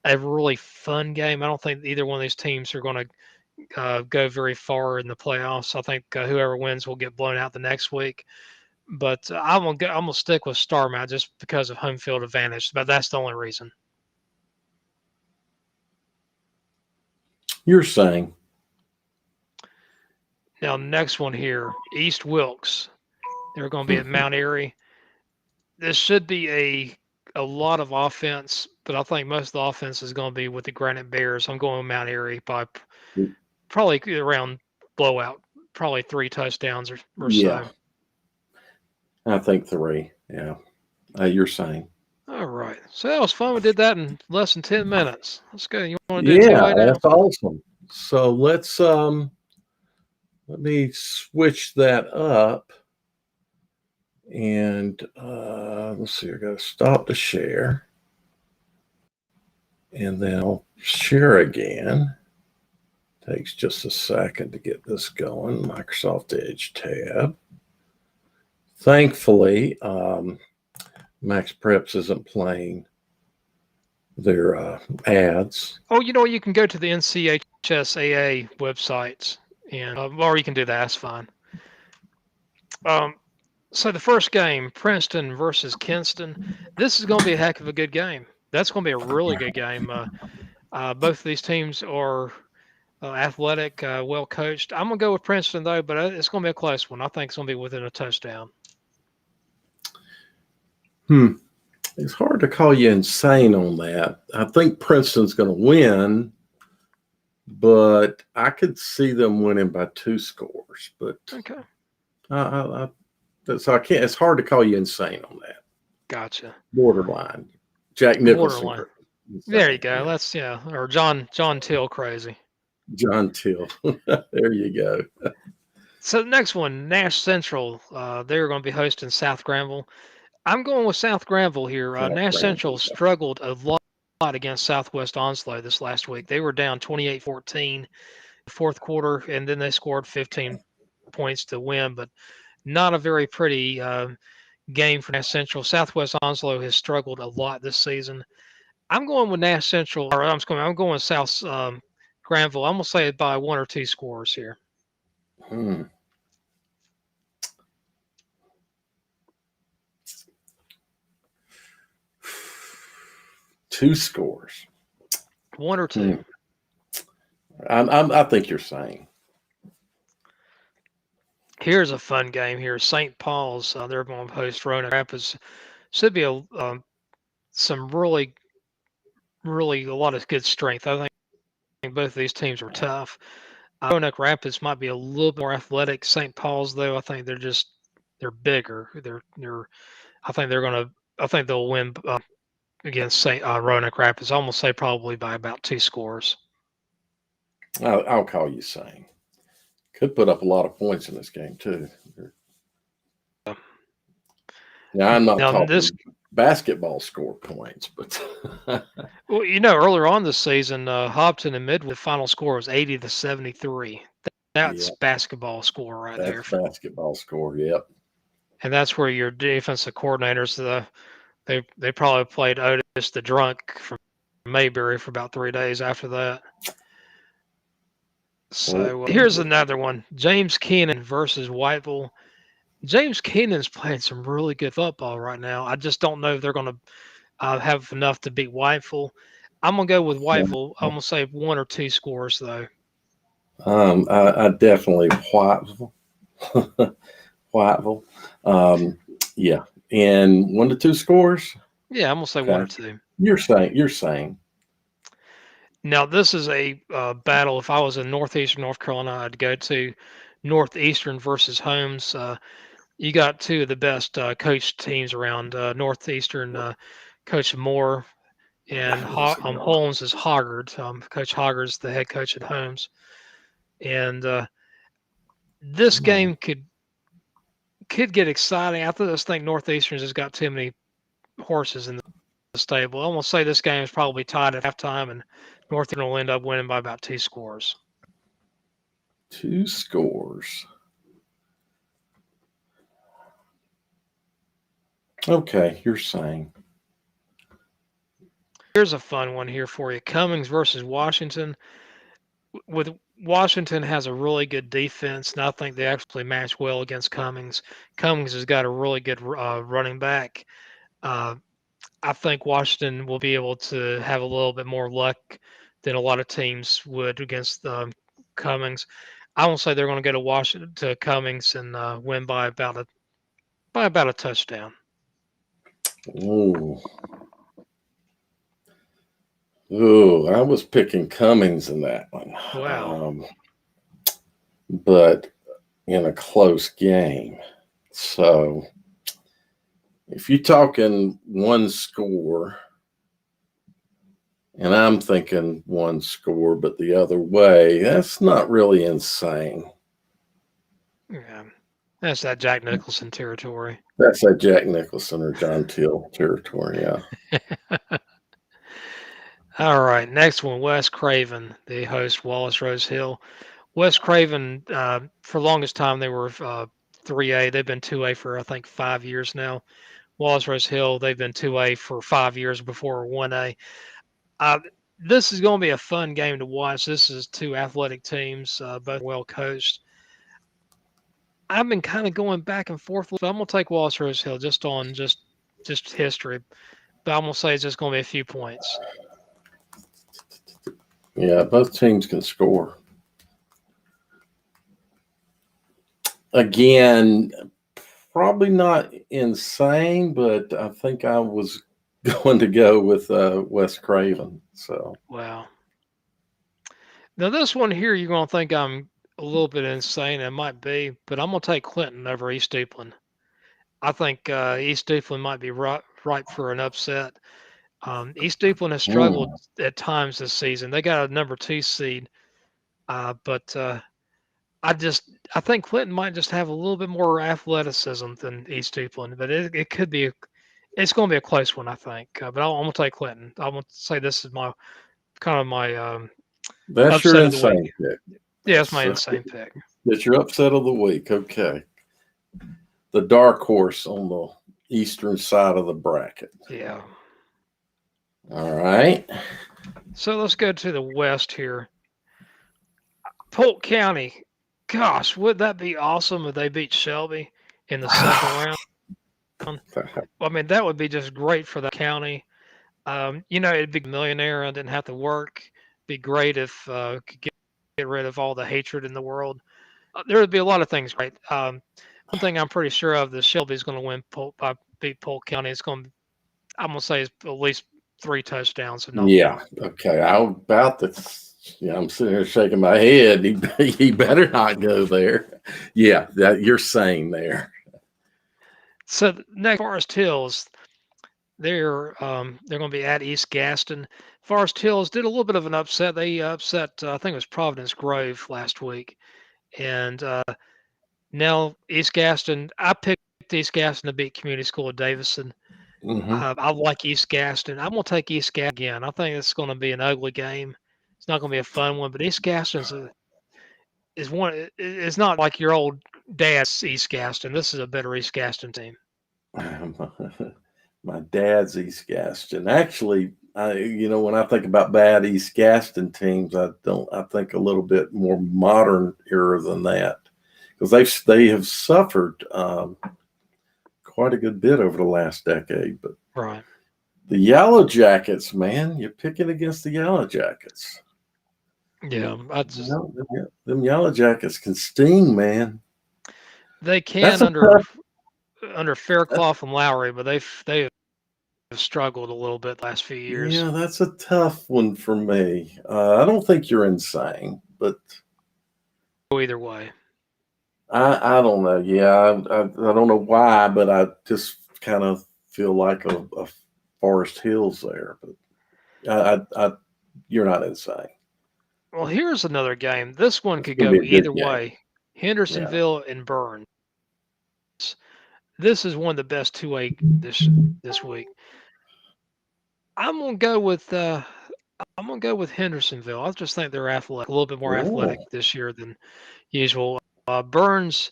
a really fun game. I don't think either one of these teams are going to go very far in the playoffs. I think whoever wins will get blown out the next week. But I'm gonna stick with Starmount just because of home field advantage. But that's the only reason. You're saying. Now, next one here, East Wilkes. They're going to be at Mount Airy. This should be a lot of offense, but I think most of the offense is going to be with the Granite Bears. I'm going with Mount Airy by probably around blowout, probably 3 touchdowns or so. I think 3. Yeah. You're saying. All right. So that was fun. We did that in less than 10 minutes. Let's go. You want to do 2A now? That's awesome. So let's let me switch that up. And let's see, I got to stop the share. And then I'll share again. Takes just a second to get this going. Microsoft Edge tab. Thankfully, Max Preps isn't playing their ads. Oh, you can go to the NCHSAA websites, and or you can do that. That's fine. So the first game, Princeton versus Kinston. This is going to be a heck of a good game. That's going to be a really good game. Both of these teams are athletic, well coached. I'm going to go with Princeton, though, but it's going to be a close one. I think it's going to be within a touchdown. It's hard to call you insane on that. I think Princeton's going to win, but I could see them winning by 2 scores. But okay, so I can't. It's hard to call you insane on that. Gotcha. Borderline. Jack Nicholson. Borderline. There you go. Yeah. Or John Till crazy. John Till. There you go. So the next one, Nash Central. They're going to be hosting South Granville. I'm going with South Granville here. Nash Central struggled a lot against Southwest Onslow this last week. They were down 28-14 fourth quarter, and then they scored 15 points to win, but not a very pretty game for Nash Central. Southwest Onslow has struggled a lot this season. I'm going with Nash Central, or I'm going with South Granville. I'm going to say it by 1 or 2 scores here. 2 scores. 1 or 2. I think you're saying. Here's a fun game here. St. Paul's, they're going to host Roanoke Rapids. Should be some really a lot of good strength. I think both of these teams are tough. Roanoke Rapids might be a little more athletic. St. Paul's, though, I think they're bigger. I think they'll win against Roanoke Rapids. I almost say probably by about 2 scores. I'll call you saying. Could put up a lot of points in this game too. Yeah, I'm not talking basketball score points, but well, earlier on this season, Hobson and Midwood final score was 80-73. That's basketball score right there. That's basketball score, yep. And that's where your defensive coordinators, they probably played Otis the drunk from Mayberry for about 3 days after that. So here's another one: James Keenan versus Whiteville. James Keenan's playing some really good football right now. I just don't know if they're going to have enough to beat Whiteville. I'm going to go with Whiteville. I'm going to say 1 or 2 scores, though. I definitely Whiteville. Whiteville. Yeah. And 1 to 2 scores? Yeah, I'm going to say 1 or 2. You're saying. Now, this is a battle. If I was in Northeastern North Carolina, I'd go to Northeastern versus Holmes. You got 2 of the best coached teams around. Northeastern, Coach Moore, and Holmes is Hoggard. Coach Hoggard's the head coach at Holmes. And this game could get exciting. I just think Northeastern's has got too many horses in the stable. I'm going to say this game is probably tied at halftime, and Northern will end up winning by about 2 scores. 2 scores. Okay, you're saying. Here's a fun one here for you. Cummings versus Washington. With Washington has a really good defense, and I think they actually match well against Cummings. Cummings has got a really good running back. I think Washington will be able to have a little bit more luck than a lot of teams would against Cummings. I won't say they're going to go to Cummings and win by about a touchdown. Ooh, I was picking Cummings in that one. Wow. But in a close game. So if you're talking 1 score, and I'm thinking 1 score, but the other way, that's not really insane. Yeah. That's that Jack Nicholson territory. That's that Jack Nicholson or John Till territory, yeah. All right, next one, West Craven. They host Wallace Rose Hill. West Craven, for the longest time, they were 3A. They've been 2A for, I think, 5 years now. Wallace Rose Hill, they've been 2A for 5 years before 1A. This is going to be a fun game to watch. This is 2 athletic teams, both well coached. I've been kind of going back and forth. So I'm going to take Wallace Rose Hill just on just history. But I'm going to say it's just going to be a few points. Yeah, both teams can score. Again, probably not insane, but I think I was going to go with Wes Craven. So Wow. Now this one here, you're gonna think I'm a little bit insane. It might be, but I'm gonna take Clinton over East Duplin. I think East Duplin might be ripe for an upset. East Duplin has struggled at times this season. They got a number 2 seed, but I think Clinton might just have a little bit more athleticism than East Duplin, but it could be it's going to be a close one, I think. But I'm going to take Clinton. I'm going to say this is my kind of my that's your upset of the week. insane pick. Yeah, it's my insane pick. That's your upset of the week. Okay, the dark horse on the eastern side of the bracket. Yeah. All right. So let's go to the west here. Polk County. Gosh, would that be awesome if they beat Shelby in the second round? I mean, that would be just great for the county. It'd be a millionaire and didn't have to work. Be great if could get rid of all the hatred in the world. There would be a lot of things great. One thing I'm pretty sure of is Shelby's going to win beat Polk County. I'm going to say it's at least 3 touchdowns. And yeah. Okay. I'm sitting here shaking my head. He better not go there. Yeah, that you're saying there. So next, Forest Hills, they're going to be at East Gaston. Forest Hills did a little bit of an upset. They upset, I think it was Providence Grove last week, and now East Gaston. I picked East Gaston to beat Community School of Davidson. I like East Gaston. I'm going to take East Gaston again. I think it's going to be an ugly game. It's not going to be a fun one, but East Gaston is one. It's not like your old dad's East Gaston. This is a better East Gaston team. My dad's East Gaston. Actually, when I think about bad East Gaston teams, I think a little bit more modern era than that, because they have suffered quite a good bit over the last decade. But right. The Yellow Jackets, man, you're picking against the Yellow Jackets. Yeah, them Yellow Jackets can sting, man. They can under Fairclough and Lowry, but they have struggled a little bit the last few years. Yeah, that's a tough one for me. I don't think you're insane, but either way. I don't know. Yeah, I don't know why, but I just kind of feel like a Forest Hills there. But you're not insane. Well, here's another game. This one could go either way. Hendersonville and Burns. This is one of the best 2A this week. I'm gonna go with Hendersonville. I just think they're athletic, a little bit more athletic this year than usual. Burns,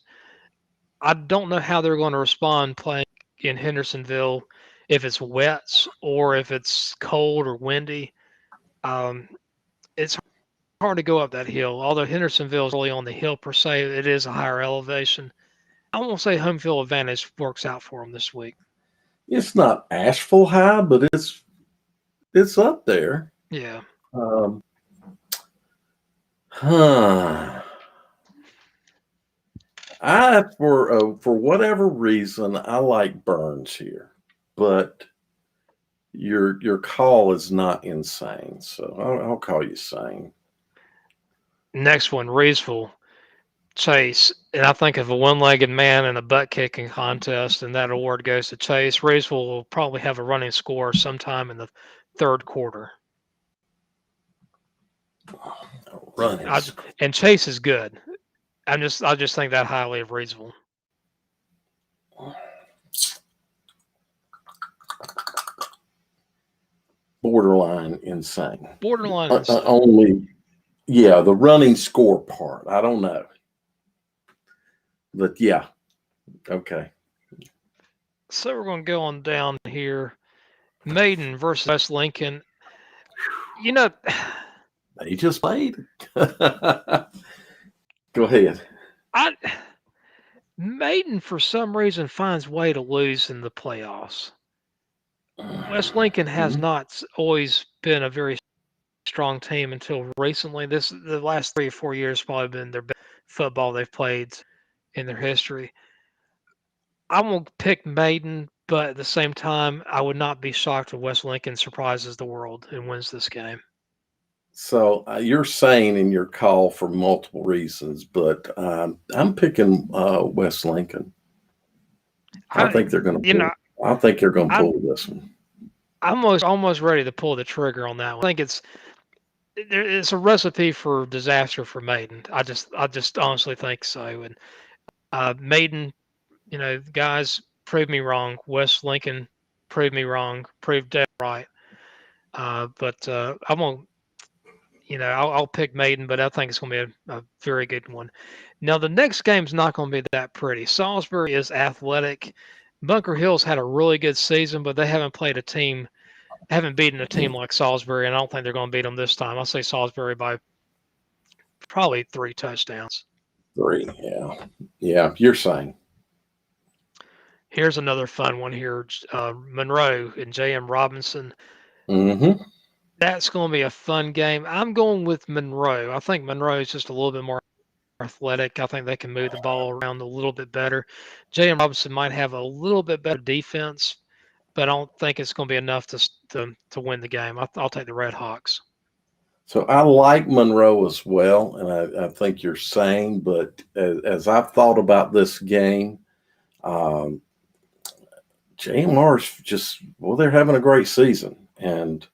I don't know how they're going to respond playing in Hendersonville, if it's wet or if it's cold or windy. It's hard to go up that hill. Although Hendersonville is really on the hill per se, it is a higher elevation. I won't say home field advantage works out for them this week. It's not Asheville high, but it's up there. Yeah. For whatever reason, I like Burns here, but your call is not insane, so I'll call you sane. Next one, Reesville Chase, and I think of a one-legged man in a butt-kicking contest, and that award goes to Chase. Reesville will probably have a running score sometime in the third quarter. And Chase is good. I just think that highly of Reesville. Borderline insane. Borderline insane. Only, yeah, the running score part. I don't know. But yeah, okay. So we're going to go on down here. Maiden versus West Lincoln. They just played. Go ahead. Maiden, for some reason, finds way to lose in the playoffs. West Lincoln has not always been a very strong team until recently. The last 3 or 4 years probably been their best football they've played in their history. I'm gonna pick Maiden, but at the same time, I would not be shocked if West Lincoln surprises the world and wins this game. So you're saying in your call for multiple reasons, but I'm picking West Lincoln. I think they're going to pull. I think they're going to pull this one. I'm almost ready to pull the trigger on that one. I think it's a recipe for disaster for Maiden. I just honestly think so. And Maiden, guys, prove me wrong. West Lincoln, prove me wrong. Prove dead right. But I'm gonna, I'll pick Maiden, but I think it's gonna be a very good one. Now the next game's not gonna be that pretty. Salisbury is athletic. Bunker Hill's had a really good season, but they haven't beaten a team like Salisbury, and I don't think they're going to beat them this time. I'll say Salisbury by probably 3 touchdowns. 3, yeah. You're saying. Here's another fun one here: Monroe and J.M. Robinson. Mm-hmm. That's going to be a fun game. I'm going with Monroe. I think Monroe is just a little bit more athletic. I think they can move the ball around a little bit better. J.M. Robinson might have a little bit better defense, but I don't think it's going to be enough to win the game. I'll take the Red Hawks. So I like Monroe as well, and I think you're saying, but as I've thought about this game, JMR's they're having a great season, and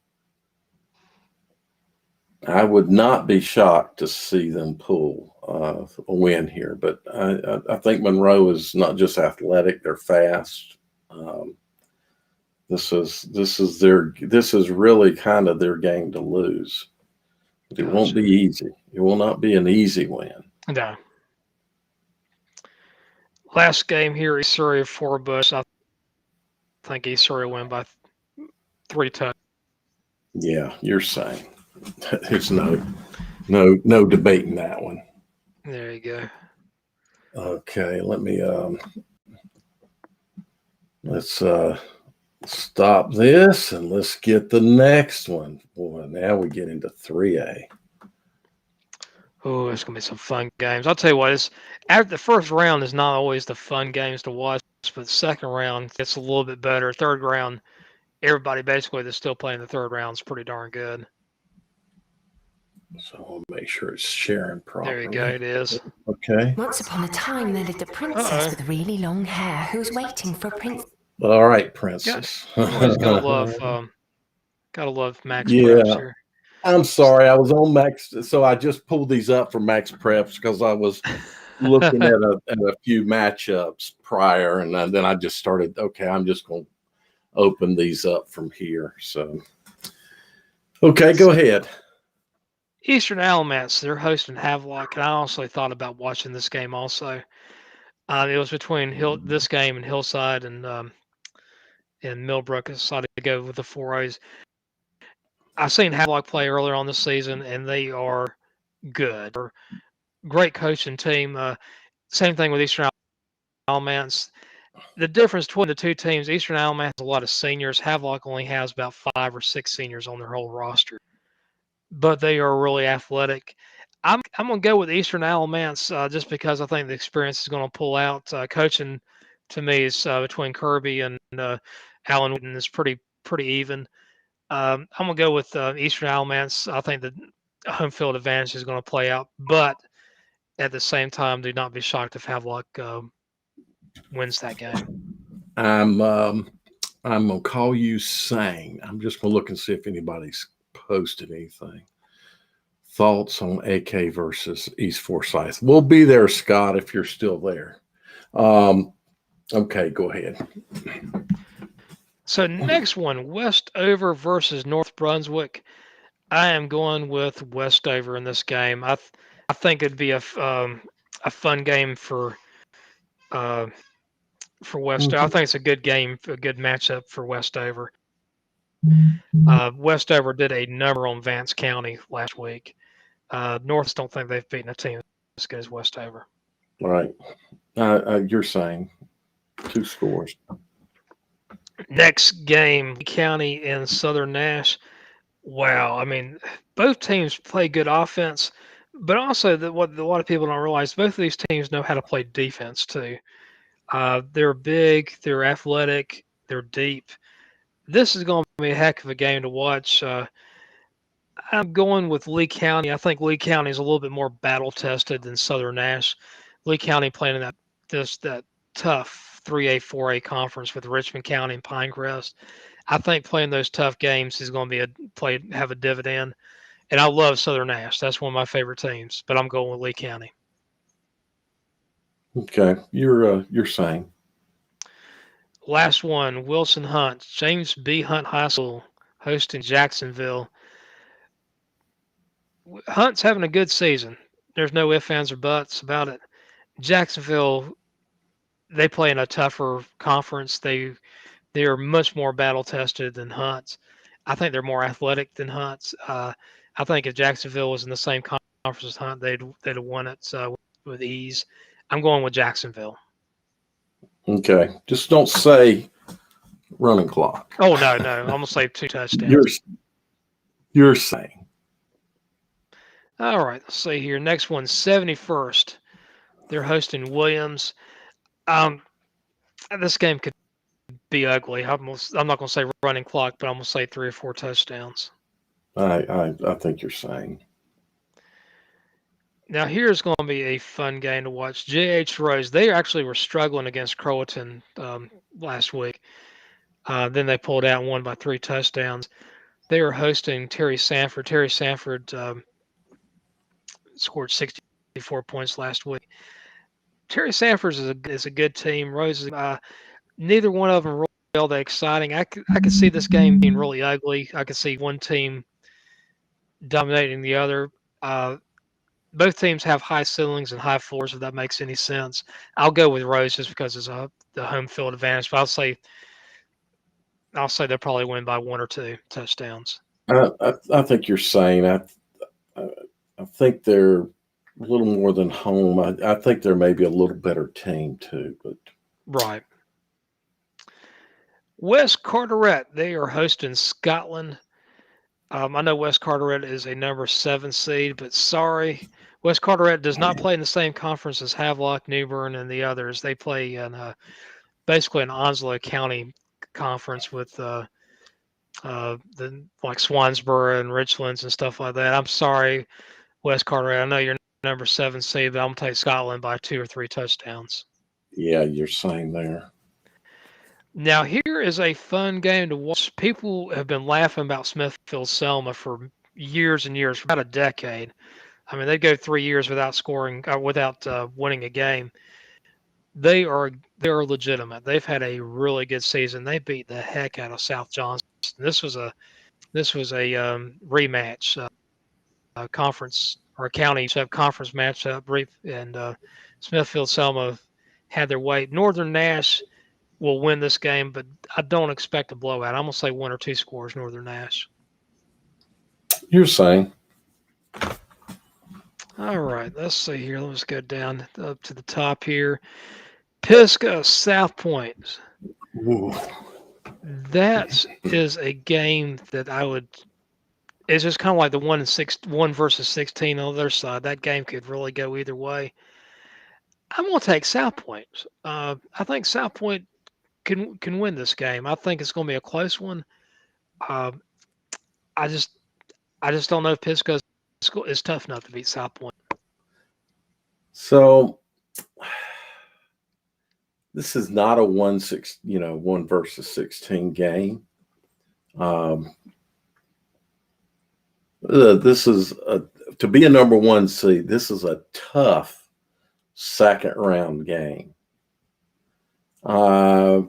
I would not be shocked to see them pull a win here. But I think Monroe is not just athletic; they're fast. This is really kind of their game to lose. It won't be easy. It will not be an easy win. No. Last game here, East Surrey 4 Bush. I think East Surrey win by 3 touchdowns. Yeah, you're saying. There's no debating that one. There you go. Okay, let me let's stop this and let's get the next one. Boy, now we get into 3A. Oh, it's gonna be some fun games. I'll tell you what, after the first round is not always the fun games to watch, but the second round gets a little bit better. Third round, everybody basically that's still playing the third round is pretty darn good. So I'll make sure it's sharing properly. There you go, it is. Okay. Once upon a time, there lived a princess with really long hair who was waiting for a prince. All right, princess. Always gotta love Max Yeah. Preps here. I'm sorry, I was on Max, so I just pulled these up for Max Preps because I was looking at a few matchups prior, and then I just started. Okay, I'm just going to open these up from here. So, okay, go ahead. Eastern Alamance, they're hosting Havelock, and I honestly thought about watching this game also. It was between this game and Hillside and Millbrook. I decided to go with the 4As. I've seen Havelock play earlier on this season, and they are good. They're great coaching team. Same thing with Eastern Alamance. The difference between the two teams, Eastern Alamance has a lot of seniors. Havelock only has about 5 or 6 seniors on their whole roster, but they are really athletic. I'm going to go with Eastern Alamance just because I think the experience is going to pull out. Coaching to me is between Kirby and Allen Wooden is pretty even. I'm going to go with Eastern Alamance. I think the home field advantage is going to play out, but at the same time, do not be shocked if Havelock wins that game. I'm gonna call you Sang. I'm just gonna look and see if anybody's posted anything. Thoughts on AK versus East Forsyth? We'll be there, Scott, if you're still there. Okay, go ahead. So next one, Westover versus North Brunswick. I am going with Westover in this game. I think it'd be a fun game for Westover. I think it's a good game, a good matchup for Westover. Westover did a number on Vance County last week. North don't think they've beaten a team as good as Westover. All right. You're saying 2 scores. Next game, County and Southern Nash. Wow, I mean, both teams play good offense, but also what a lot of people don't realize, both of these teams know how to play defense too. They're big, they're athletic, they're deep. This is going to be a heck of a game to watch. I'm going with Lee County. I think Lee County is a little bit more battle tested than Southern Nash. Lee County playing in that tough 3A 4A conference with Richmond County and Pinecrest. I think playing those tough games is going to have a dividend. And I love Southern Nash. That's one of my favorite teams. But I'm going with Lee County. Okay, you're saying. Last one, Wilson Hunt, James B. Hunt High School, hosting Jacksonville. Hunt's having a good season. There's no ifs, ands, or buts about it. Jacksonville, they play in a tougher conference. They are much more battle tested than Hunt's. I think they're more athletic than Hunt's. I think if Jacksonville was in the same conference as Hunt, they'd have won it with ease. I'm going with Jacksonville. Okay, just don't say running clock. Oh no, I'm gonna say 2 touchdowns. You're saying. All right, let's see here. Next one, 71st. They're hosting Williams. This game could be ugly. I'm not going to say running clock, but I'm going to say 3 or 4 touchdowns. I think you're saying. Now here's going to be a fun game to watch. J.H. Rose. They actually were struggling against Croatan last week. Then they pulled out and won by 3 touchdowns. They were hosting Terry Sanford. Terry Sanford scored 64 points last week. Terry Sanford is a good team. Rose, neither one of them really all that exciting. I could see this game being really ugly. I could see one team dominating the other. Both teams have high ceilings and high floors, if that makes any sense. I'll go with Rose just because it's the home field advantage. But I'll say they'll probably win by 1 or 2 touchdowns. I think you're saying. I think they're a little more than home. I think they're maybe a little better team too. But right. West Carteret, they are hosting Scotland. I know West Carteret is a number 7 seed, but sorry, West Carteret does not play in the same conference as Havelock, New Bern, and the others. They play in basically an Onslow County conference with the like Swansboro and Richlands and stuff like that. I'm sorry, West Carteret. I know you're number 7 seed, but I'm gonna take Scotland by 2 or 3 touchdowns. Yeah, you're saying there. Now, here is a fun game to watch. People have been laughing about Smithfield-Selma for years and years, for about a decade. I mean, they go 3 years without winning a game. They are legitimate. They've had a really good season. They beat the heck out of South Johnston. This was a rematch, conference or county conference matchup, and Smithfield-Selma had their way. Northern Nash will win this game, but I don't expect a blowout. I'm going to say 1 or 2 scores, Northern Nash. You're saying. All right, let's see here. Let's go down up to the top here. Pisgah, South Point. Ooh. That is a game that it's just kind of like the 1 versus 16 on the other side. That game could really go either way. I'm going to take South Point. I think South Point can win this game. I think it's going to be a close one. I just don't know if Pisgah is tough enough to beat South Point. So this is not a 1 versus 16 game. This is to be a number 1 seed. This is a tough second round game. I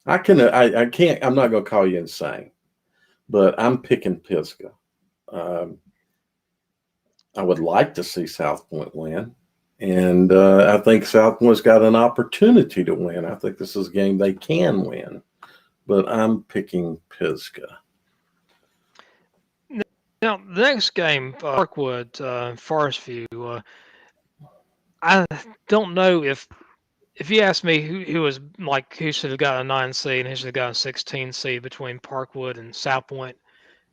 can't. I'm not going to call you insane, but I'm picking Pisgah. I would like to see South Point win, and I think South Point's got an opportunity to win. I think this is a game they can win, but I'm picking Pisgah. Now, the next game, Parkwood, Forest View. I don't know if if you ask me who was like who should have got a 9 seed and who should have got a 16 seed between Parkwood and South Point,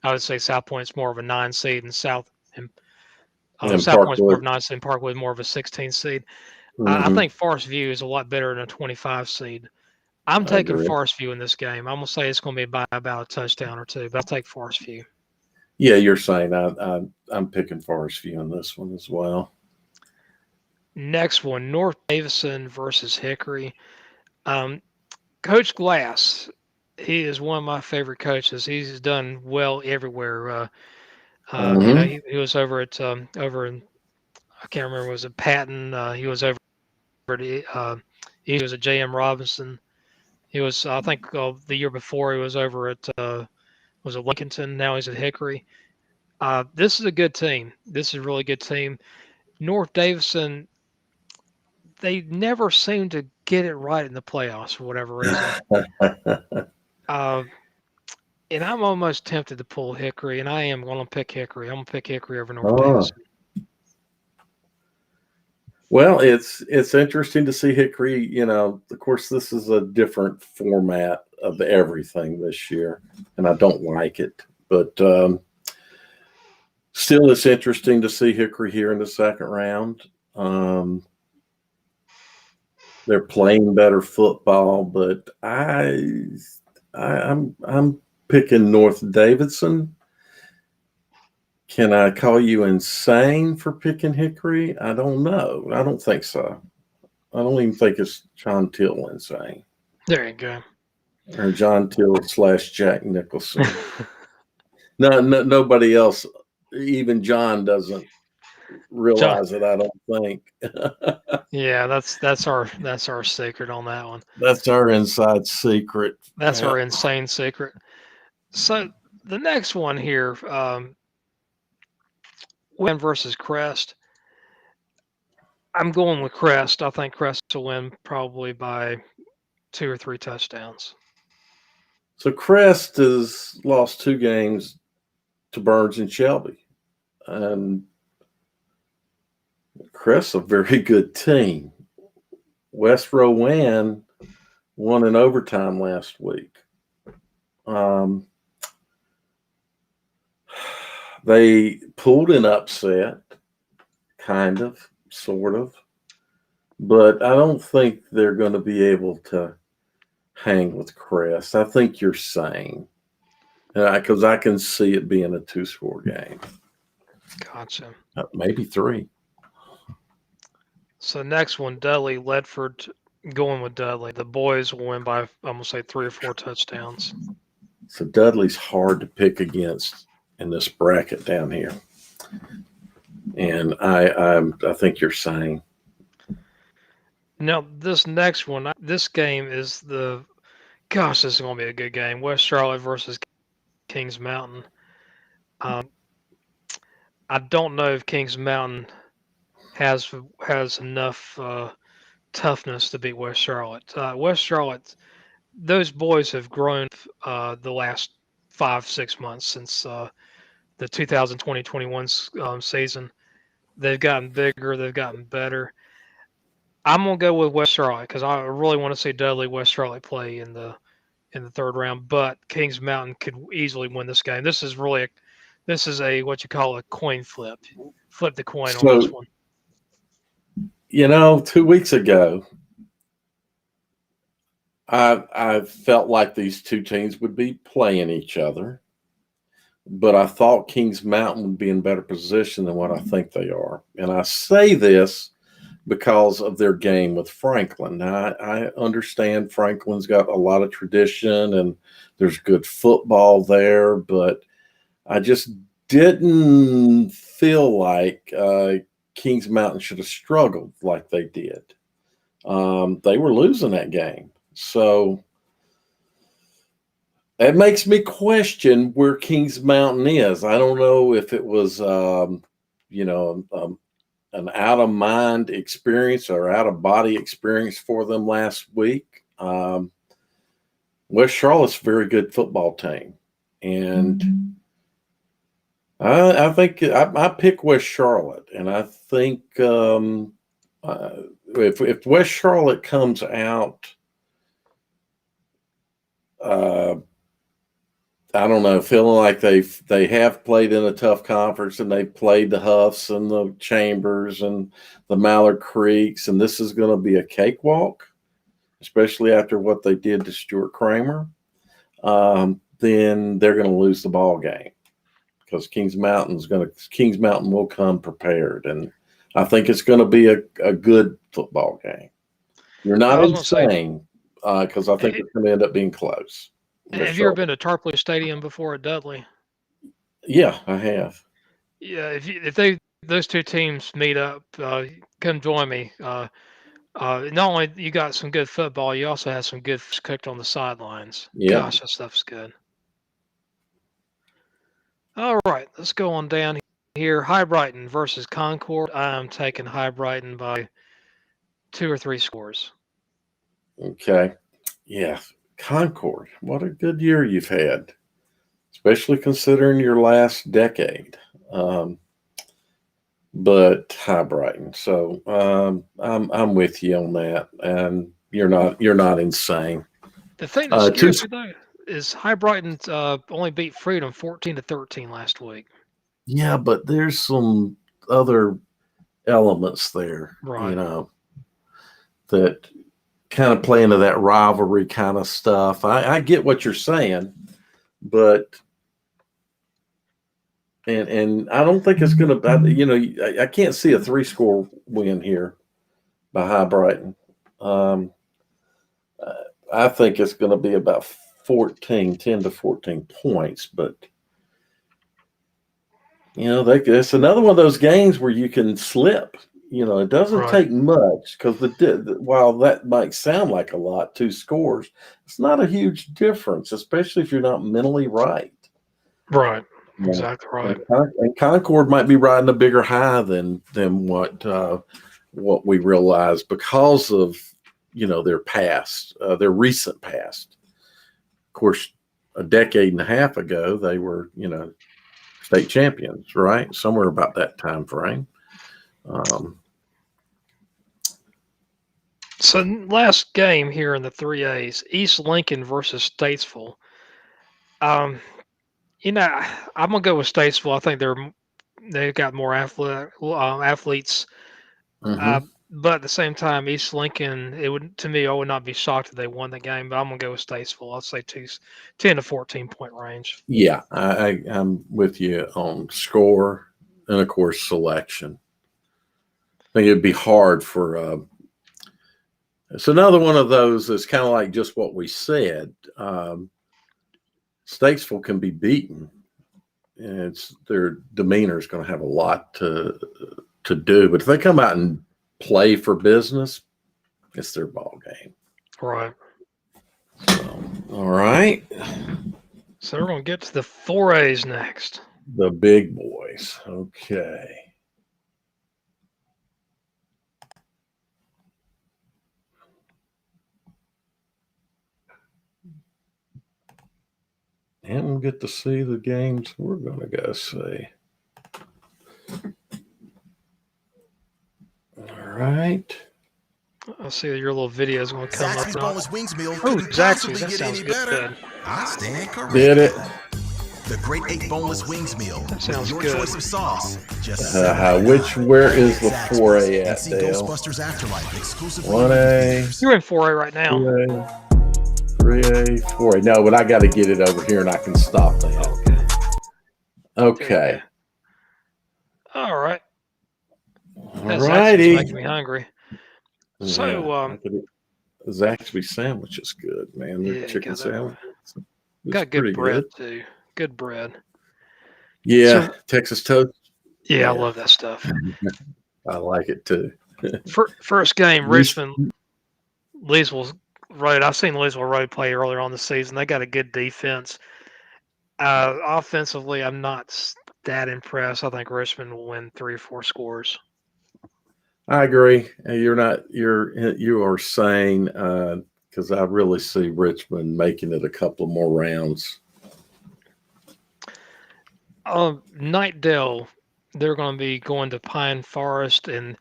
I would say South Point's more of a 9 seed and South Point's more of a 9 seed and Parkwood more of a 16 seed. I think Forest View is a lot better than a 25 seed. I'm taking Forest View in this game. I'm gonna say it's gonna be by about a touchdown or two, but I'll take Forest View. Yeah, you're saying I'm picking Forest View in this one as well. Next one, North Davidson versus Hickory. Coach Glass, he is one of my favorite coaches. He's done well everywhere. You know, he was over at over in, I can't remember, was it Patton? He was over at he was at J.M. Robinson. He was, I think, the year before he was over at was it Lincolnton? Now he's at Hickory. This is a good team. This is a really good team. North Davidson, they never seem to get it right in the playoffs for whatever reason. And I'm almost tempted to pull Hickory, and I am going to pick Hickory. I'm going to pick Hickory over North Davidson. Well, it's interesting to see Hickory. You know, of course, this is a different format of everything this year, and I don't like it. But still, it's interesting to see Hickory here in the second round. They're playing better football, but I'm picking North Davidson. Can I call you insane for picking Hickory? I don't know. I don't think so. I don't even think it's John Till insane. There you go. Or John Till / Jack Nicholson. No, nobody else, even John doesn't realize it, I don't think. Yeah, that's our secret on that one. That's our inside secret. That's our insane secret. So the next one here, Win versus Crest. I'm going with Crest. I think Crest will win probably by 2 or 3 touchdowns. So Crest has lost 2 games to Burns and Shelby. And Crest's a very good team. West Rowan won in overtime last week. They pulled an upset, kind of, sort of, but I don't think they're going to be able to hang with Crest. I think you're sane, because I can see it being a 2-score game. Gotcha. Maybe 3. So next one, Dudley Ledford, going with Dudley. The boys will win by, I'm going to say 3 or 4 touchdowns. So Dudley's hard to pick against in this bracket down here. And I think you're saying. Now, this next one, this game is this is going to be a good game. West Charlotte versus Kings Mountain. I don't know if Kings Mountain has enough toughness to beat West Charlotte. West Charlotte, those boys have grown the last 5-6 months since the 2020-21 season. They've gotten bigger. They've gotten better. I'm gonna go with West Charlotte because I really want to see Dudley West Charlotte play in the third round. But Kings Mountain could easily win this game. This is a what you call a coin flip. Flip the coin on this one. 2 weeks ago, I felt like these 2 teams would be playing each other, but I thought Kings Mountain would be in better position than what I think they are. And I say this because of their game with Franklin. Now, I understand Franklin's got a lot of tradition and there's good football there, but I just didn't feel like Kings Mountain should have struggled like they did. They were losing that game. So it makes me question where Kings Mountain is. I don't know if it was, an out-of-mind experience or out-of-body experience for them last week. West Charlotte's a very good football team. And I think I pick West Charlotte. And I think if West Charlotte comes out, I don't know, feeling like they have played in a tough conference, and they've played the Huffs and the Chambers and the Mallard Creeks, and this is going to be a cakewalk, especially after what they did to Stuart Kramer. Then they're going to lose the ball game, because Kings Mountain will come prepared, and I think it's going to be a good football game. You're not insane, because I think it's going to end up being close. Have you ever been to Tarpley Stadium before at Dudley? Yeah, I have. Yeah, if those two teams meet up, come join me. Not only you got some good football, you also have some good fish cooked on the sidelines. Yeah. Gosh, that stuff's good. All right, let's go on down here. High Brighton versus Concord. I'm taking High Brighton by 2 or 3 scores. Okay. Yeah. Concord, what a good year you've had, especially considering your last decade. But High Brighton. So I'm with you on that, and you're not insane. The thing that scares me though is High Brighton only beat Freedom 14-13 last week. Yeah, but there's some other elements there, right, that kind of play into that rivalry kind of stuff. I get what you're saying, but and I don't think it's going to, I can't see a 3-score win here by High Brighton. I think it's going to be about 10 to 14 points, but it's another one of those games where you can slip. It doesn't take much, because while that might sound like a lot, 2 scores, it's not a huge difference, especially if you're not mentally right. Right. Exactly right. And Concord might be riding a bigger high than what we realize, because of their past, their recent past. Of course, a decade and a half ago, they were state champions, right? Somewhere about that time frame. So last game here in the 3As, East Lincoln versus Statesville. I'm gonna go with Statesville. I think they've got more athletes. Mm-hmm. But at the same time, East Lincoln, I would not be shocked if they won the game. But I'm gonna go with Statesville. I'll say 10 to 14 point range. Yeah, I'm with you on score and of course selection. I think it'd be hard for. It's another one of those that's kind of like just what we said. Statesville can be beaten, and their demeanor is going to have a lot to do. But if they come out and play for business, it's their ball game. Right. So, all right. So we're going to get to the 4As next. The big boys. Okay. And we'll get to see the games we're going to go see. All right. I'll see your little video is going to come Zaxby's up. boneless wings meal Zaxby's, that sounds good. I stand corrected. Did it. The Great 8 boneless wings meal. That sounds with good. your choice of sauce. Just where is the 4A at, Dale? Ghostbusters Afterlife exclusively. 1A. You're in 4A right now. 2A, 3A, 4A. No, but I got to get it over here, and I can stop that. Okay. All right. All righty. Making me hungry. So, Zaxby sandwich is good, man. The chicken sandwich. Got good bread too. Good bread. Yeah, Texas toast. Yeah, I love that stuff. I like it too. First game, Richmond, Leesville Road. I've seen Leesville Road play earlier on the season. They got a good defense. Offensively, I'm not that impressed. I think Richmond will win 3 or 4 scores. I agree. You are saying, because I really see Richmond making it a couple more rounds. Nightdale, they're going to be going to Pine Forest, and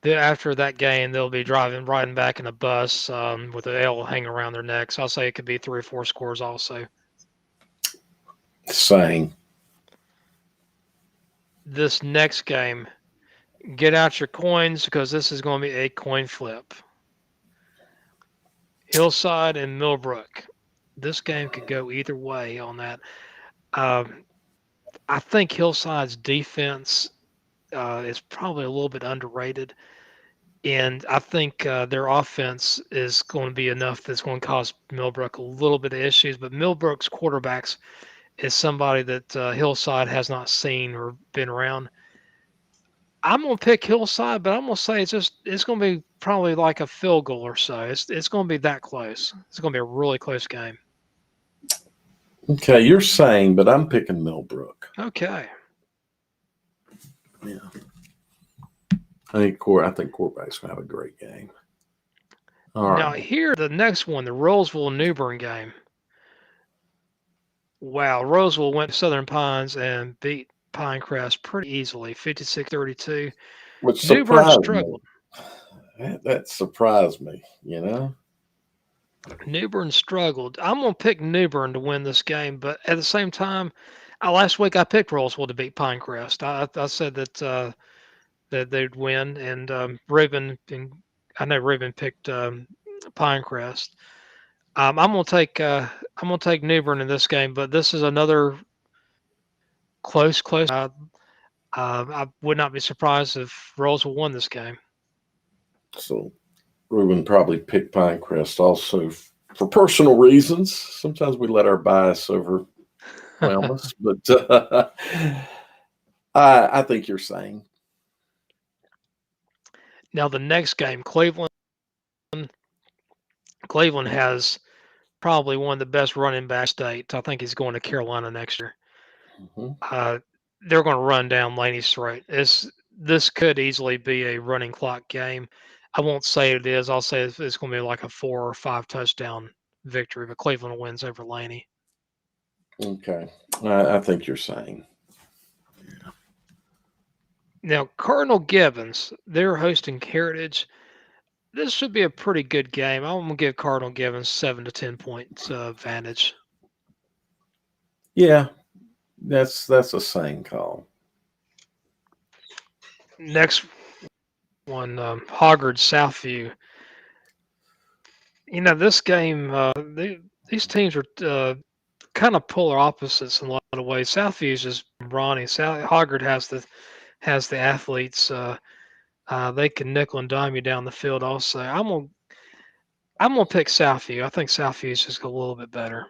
After that game, they'll be riding back in a bus with an L hanging around their necks. I'll say it could be 3 or 4 scores also. Same. This next game, get out your coins because this is going to be a coin flip. Hillside and Millbrook. This game could go either way on that. I think Hillside's defense is probably a little bit underrated. And I think their offense is going to be enough that's going to cause Millbrook a little bit of issues. But Millbrook's quarterbacks is somebody that Hillside has not seen or been around. I'm going to pick Hillside, but I'm going to say it's going to be probably like a field goal or so. It's going to be that close. It's going to be a really close game. Okay, you're saying, but I'm picking Millbrook. Okay. Yeah. I think quarterback's going to have a great game. All right. Now, here, the next one, the Roseville-Newbern game. Wow, Roseville went to Southern Pines and beat Pinecrest pretty easily, 56-32. Which Newbern surprised struggled. me. That surprised me, you know? Newbern struggled. I'm going to pick Newbern to win this game, but at the same time, last week I picked Roseville to beat Pinecrest. I said that that they'd win, and Reuben, I know Reuben picked Pinecrest. I'm going to take Newbern in this game, but this is another close. I would not be surprised if Roseville won this game. So Reuben probably picked Pinecrest also for personal reasons. Sometimes we let our bias overwhelm us, but I think you're saying. Now the next game, Cleveland has probably one of the best running back states. I think he's going to Carolina next year. Mm-hmm. They're going to run down Laney's throat. This could easily be a running clock game. I won't say it is. I'll say it's going to be like a 4 or 5 touchdown victory, but Cleveland wins over Laney. Okay. I think you're saying. Now, Cardinal Gibbons, they're hosting Heritage. This should be a pretty good game. I'm going to give Cardinal Gibbons 7 to 10 points advantage. Yeah, that's a sane call. Next one, Hoggard Southview. You know, this game, these teams are kind of polar opposites in a lot of ways. Southview is just brawny. Hoggard has the athletes. They can nickel and dime you down the field. Also, I'm gonna pick Southview. I think Southview is just a little bit better.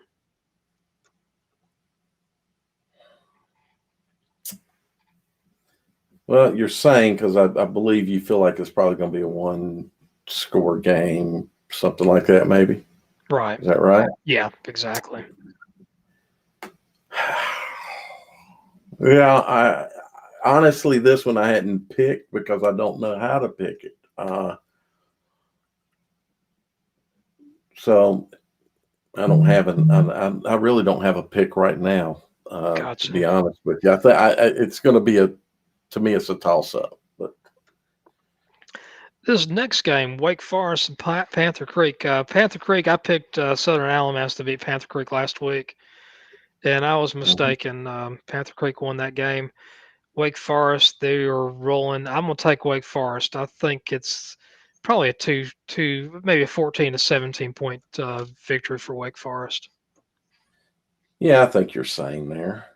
Well, you're saying because I believe you feel like it's probably going to be a 1-score game, something like that, maybe. Right. Is that right? Yeah, exactly. Yeah, honestly, this one I hadn't picked because I don't know how to pick it. So I don't have I really don't have a pick right now. Gotcha. To be honest with you, I think it's going to be to me, it's a toss up. But this next game, Wake Forest and Panther Creek. Panther Creek, I picked Southern Alabama to beat Panther Creek last week, and I was mistaken. Panther Creek won that game. Wake Forest, they are rolling. I'm going to take Wake Forest. I think it's probably a maybe a 14 to 17 point victory for Wake Forest. Yeah, I think you're saying there.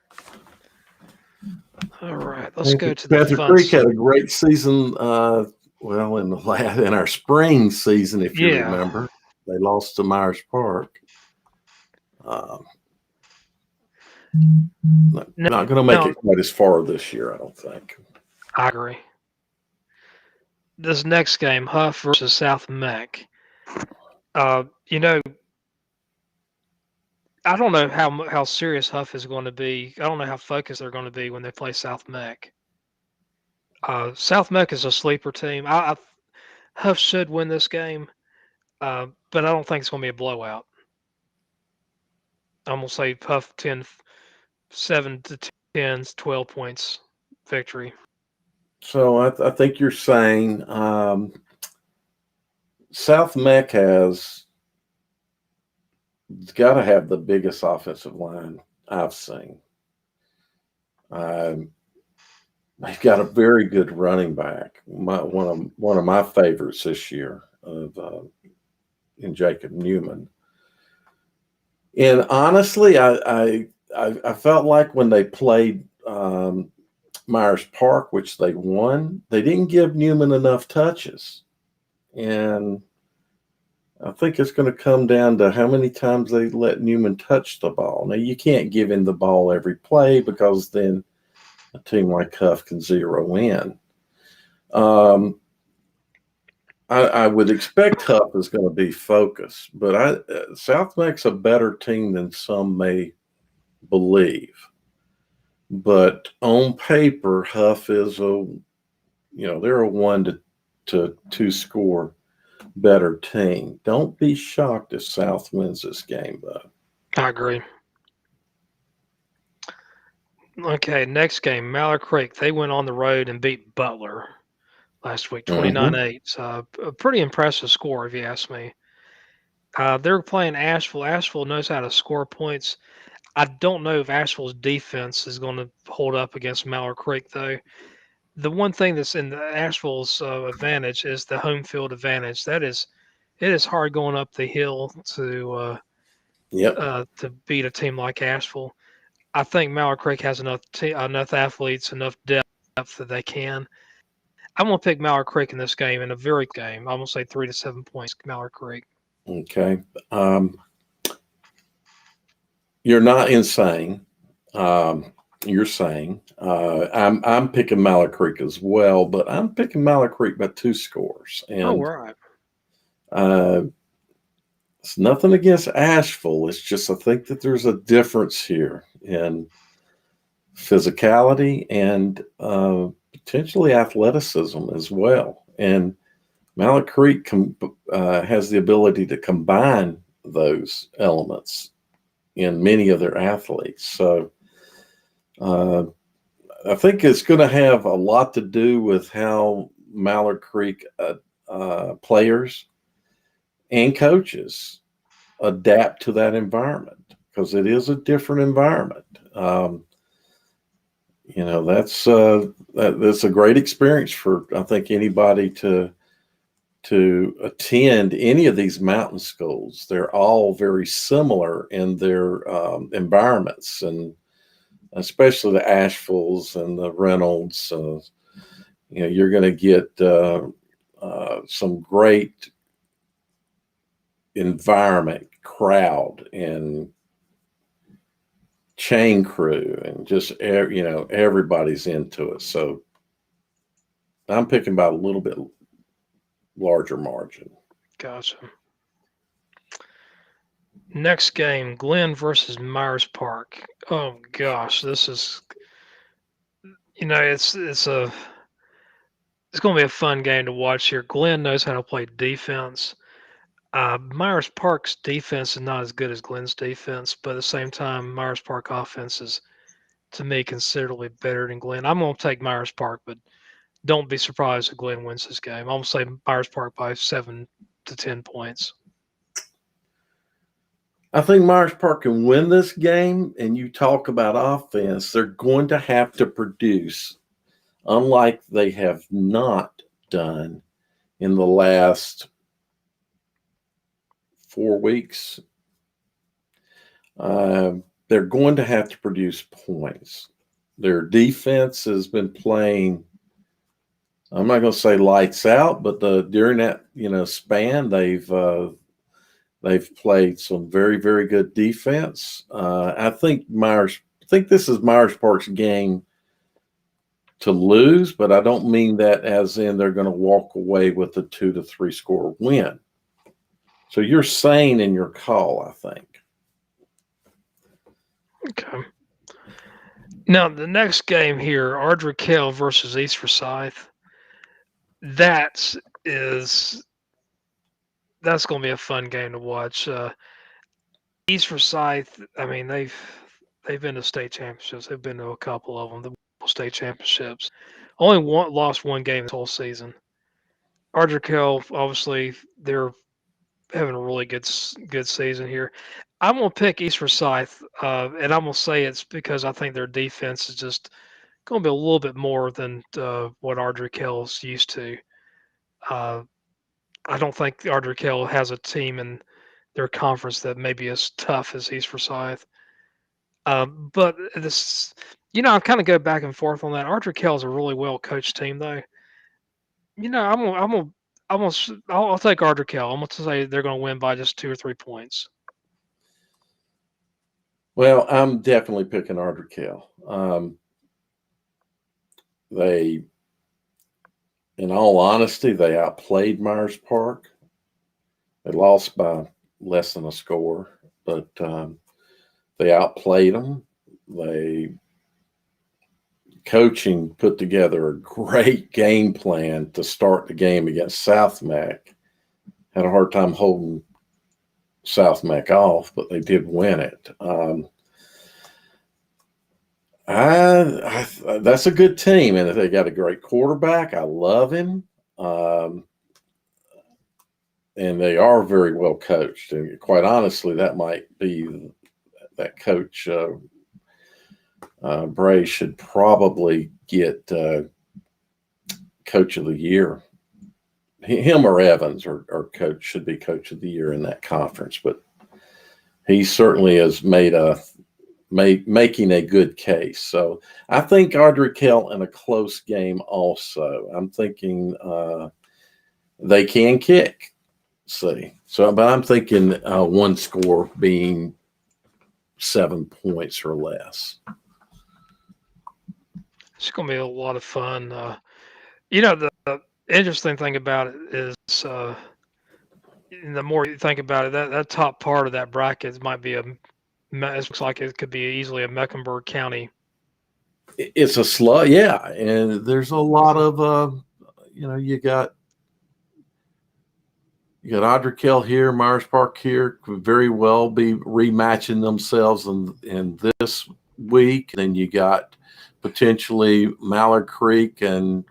All right, let's go to the Panther fun Creek had a great season. Well, in our spring season, if you remember, they lost to Myers Park. Not going to make it quite as far this year, I don't think. I agree. This next game, Huff versus South Meck. You know, I don't know how serious Huff is going to be. I don't know how focused they're going to be when they play South Meck. South Meck is a sleeper team. Huff should win this game, but I don't think it's going to be a blowout. I'm going to say Huff 7 to 10, 12 points victory. So I think you're saying South Mech has got to have the biggest offensive line I've seen. They've got a very good running back. One of my favorites this year in Jacob Newman. And honestly, I felt like when they played Myers Park, which they won, they didn't give Newman enough touches. And I think it's going to come down to how many times they let Newman touch the ball. Now, you can't give him the ball every play because then a team like Huff can zero in. I would expect Huff is going to be focused, but South Mech's a better team than some may believe. But on paper, Huff is they're a 1 to 2 score better team. Don't be shocked if South wins this game, though. I agree. Okay, next game, Mallard Creek. They went on the road and beat Butler last week, 29-8. So a pretty impressive score, if you ask me. They're playing Asheville. Asheville knows how to score points. I don't know if Asheville's defense is going to hold up against Mallard Creek, though. The one thing that's in Asheville's advantage is the home field advantage. It is hard going up the hill to beat a team like Asheville. I think Mallard Creek has enough athletes, enough depth that they can. I'm going to pick Mallard Creek in this game, in a very game. I'm going to say 3 to 7 points, Mallard Creek. Okay. You're not insane. You're saying I'm picking Mallard Creek as well, but I'm picking Mallard Creek by 2 scores. And right. It's nothing against Asheville. It's just I think that there's a difference here in physicality and potentially athleticism as well. And Mallard Creek has the ability to combine those elements in many of their athletes. So I think it's going to have a lot to do with how Mallard Creek players and coaches adapt to that environment, because it is a different environment. That's a great experience for, I think, anybody to attend any of these mountain schools. They're all very similar in their environments, and especially the Asheville's and the Reynolds. You're going to get some great environment, crowd, and chain crew, and just everybody's into it. So I'm picking by a little bit larger margin. Gotcha. Next game, Glenn versus Myers Park. Oh gosh, this is, it's going to be a fun game to watch here. Glenn knows how to play defense. Myers Park's defense is not as good as Glenn's defense, but at the same time, Myers Park offense is, to me, considerably better than Glenn. I'm going to take Myers Park, but don't be surprised if Glenn wins this game. I'm going to say Myers Park by 7 to 10 points. I think Myers Park can win this game, and you talk about offense, they're going to have to produce, unlike they have not done in the last 4 weeks. They're going to have to produce points. Their defense has been playing, I'm not going to say lights out, but during that span, they've played some very, very good defense. I think this is Myers Park's game to lose, but I don't mean that as in they're going to walk away with a 2 to 3 score win. So you're sane in your call, I think. Okay. Now, the next game here, Audra Kell versus East Forsyth. That's going to be a fun game to watch. East Forsyth, I mean, they've been to state championships. They've been to a couple of them. state championships. Only lost one game this whole season. Audra Kell, obviously, they're having a really good season here. I'm gonna pick East Forsyth, and I'm gonna say it's because I think their defense is just going to be a little bit more than what Audra Kell's used to. Uh, I don't think Audra Kell has a team in their conference that may be as tough as East Forsyth. But this, I kind of go back and forth on that. Audra Kell is a really well coached team, though. I'll take Audra Kell. I'm going to say they're going to win by just 2 or 3 points. Well, I'm definitely picking Audra Kell. They, in all honesty, they outplayed Myers Park. They lost by less than a score, but they outplayed them. Coaching put together a great game plan to start the game against South Mac. Had a hard time holding South Mac off, but they did win it. That's a good team, and they got a great quarterback. I love him, and they are very well coached. And quite honestly, that might be that coach Bray should probably get Coach of the Year. Him or Evans or coach should be Coach of the Year in that conference, but he certainly has making a good case. So I think Audra Kell in a close game also. I'm thinking they can kick. But I'm thinking one score being 7 points or less. It's going to be a lot of fun. The interesting thing about it is the more you think about it, that top part of that bracket might be it looks like it could be easily a Mecklenburg County. It's a slug, yeah, and there's a lot of you got Audra Kell here, Myers Park here, could very well be rematching themselves in this week. Then you got potentially Mallard Creek and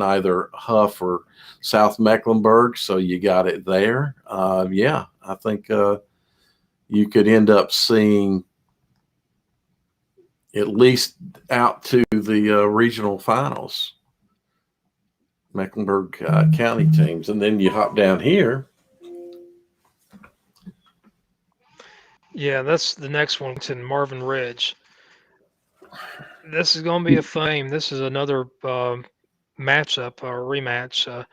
either Huff or South Mecklenburg. So you got it there. I think you could end up seeing at least out to the regional finals, Mecklenburg County teams. And then you hop down here. Yeah, that's the next one. It's in Marvin Ridge. This is going to be a fun game. This is another matchup or rematch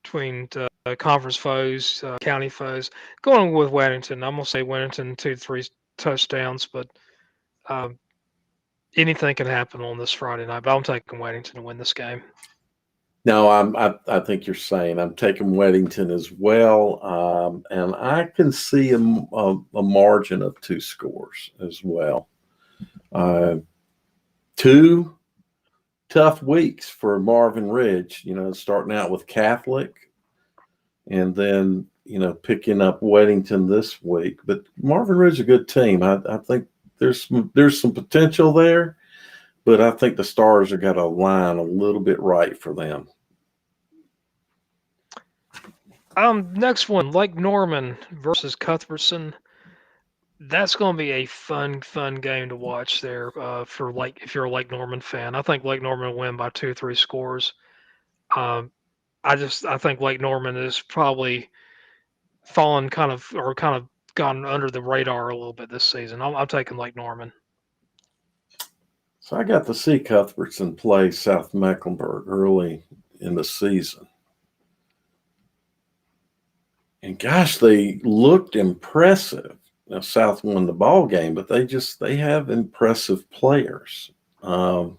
between conference foes, county foes. Going with Weddington. I'm going to say Weddington 2-3 touchdowns, but anything can happen on this Friday night. But I'm taking Weddington to win this game. No, I think you're saying I'm taking Weddington as well, and I can see a margin of 2 scores as well. 2 tough weeks for Marvin Ridge, starting out with Catholic and then, picking up Weddington this week. But Marvin Ridge is a good team. I think there's some potential there, but I think the stars have got to align a little bit right for them. Next one, Lake Norman versus Cuthbertson. That's going to be a fun game to watch there if you're a Lake Norman fan. I think Lake Norman will win by 2 or 3 scores. I think Lake Norman is probably fallen kind of gone under the radar a little bit this season. I'm taking Lake Norman. So I got to see Cuthbertson play South Mecklenburg early in the season. And gosh, they looked impressive. Now, South won the ball game, but they have impressive players. 2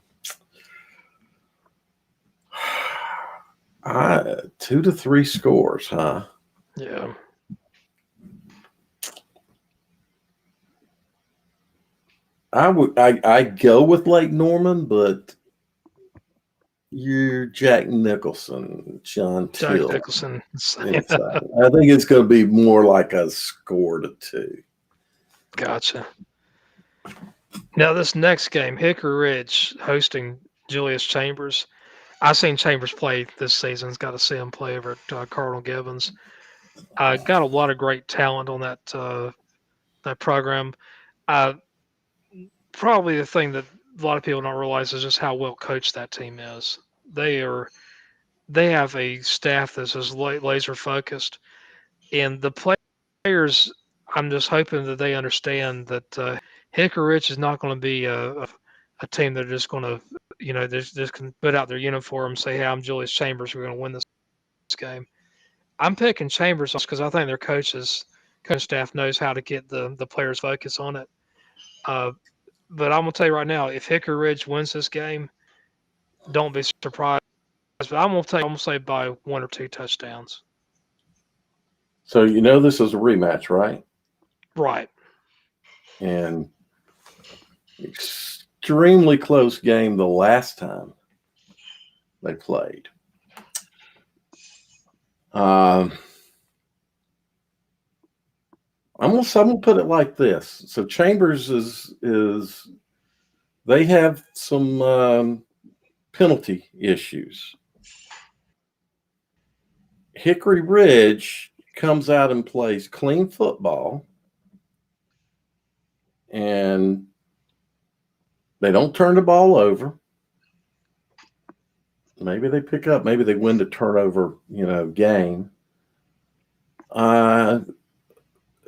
to 3 scores, huh? Yeah. I go with Lake Norman, but you're Jack Nicholson, John Till. Jack Nicholson. I think it's going to be more like a score to 2. Gotcha. Now, this next game, Hickory Ridge hosting Julius Chambers. I've seen Chambers play this season. Got to see him play over at Cardinal Gibbons. Got a lot of great talent on that program. Probably the thing that a lot of people don't realize is just how well coached that team is. They have a staff that's just laser focused, and the players. I'm just hoping that they understand that Hickory Ridge is not going to be a team that are just going to, just can put out their uniform, say, "Hey, I'm Julius Chambers. We're going to win this game." I'm picking Chambers because I think their coaching staff knows how to get the players' focus on it. But I'm gonna tell you right now, if Hickory Ridge wins this game, don't be surprised. But I'm gonna say by 1 or 2 touchdowns. So this is a rematch, right? Right. And extremely close game the last time they played. I'm gonna put it like this. So Chambers is they have some penalty issues. Hickory Ridge comes out and plays clean football, and they don't turn the ball over. Maybe they pick up. Maybe they win the turnover, game.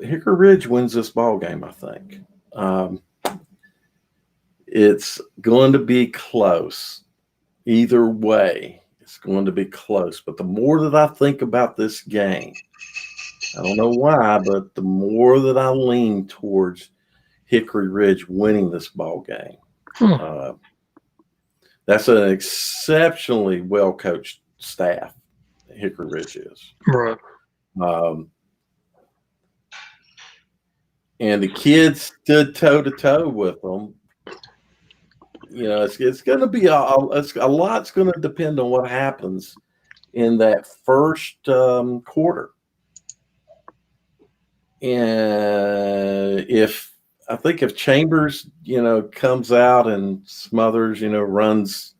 Hickory Ridge wins this ball game, I think. It's going to be close. Either way, it's going to be close. But the more that I think about this game, I don't know why, but the more that I lean towards Hickory Ridge winning this ball game. That's an exceptionally well-coached staff, Hickory Ridge is. Right. And the kids stood toe-to-toe with them. It's going to be a lot's going to depend on what happens in that first quarter. And if Chambers, comes out and smothers, runs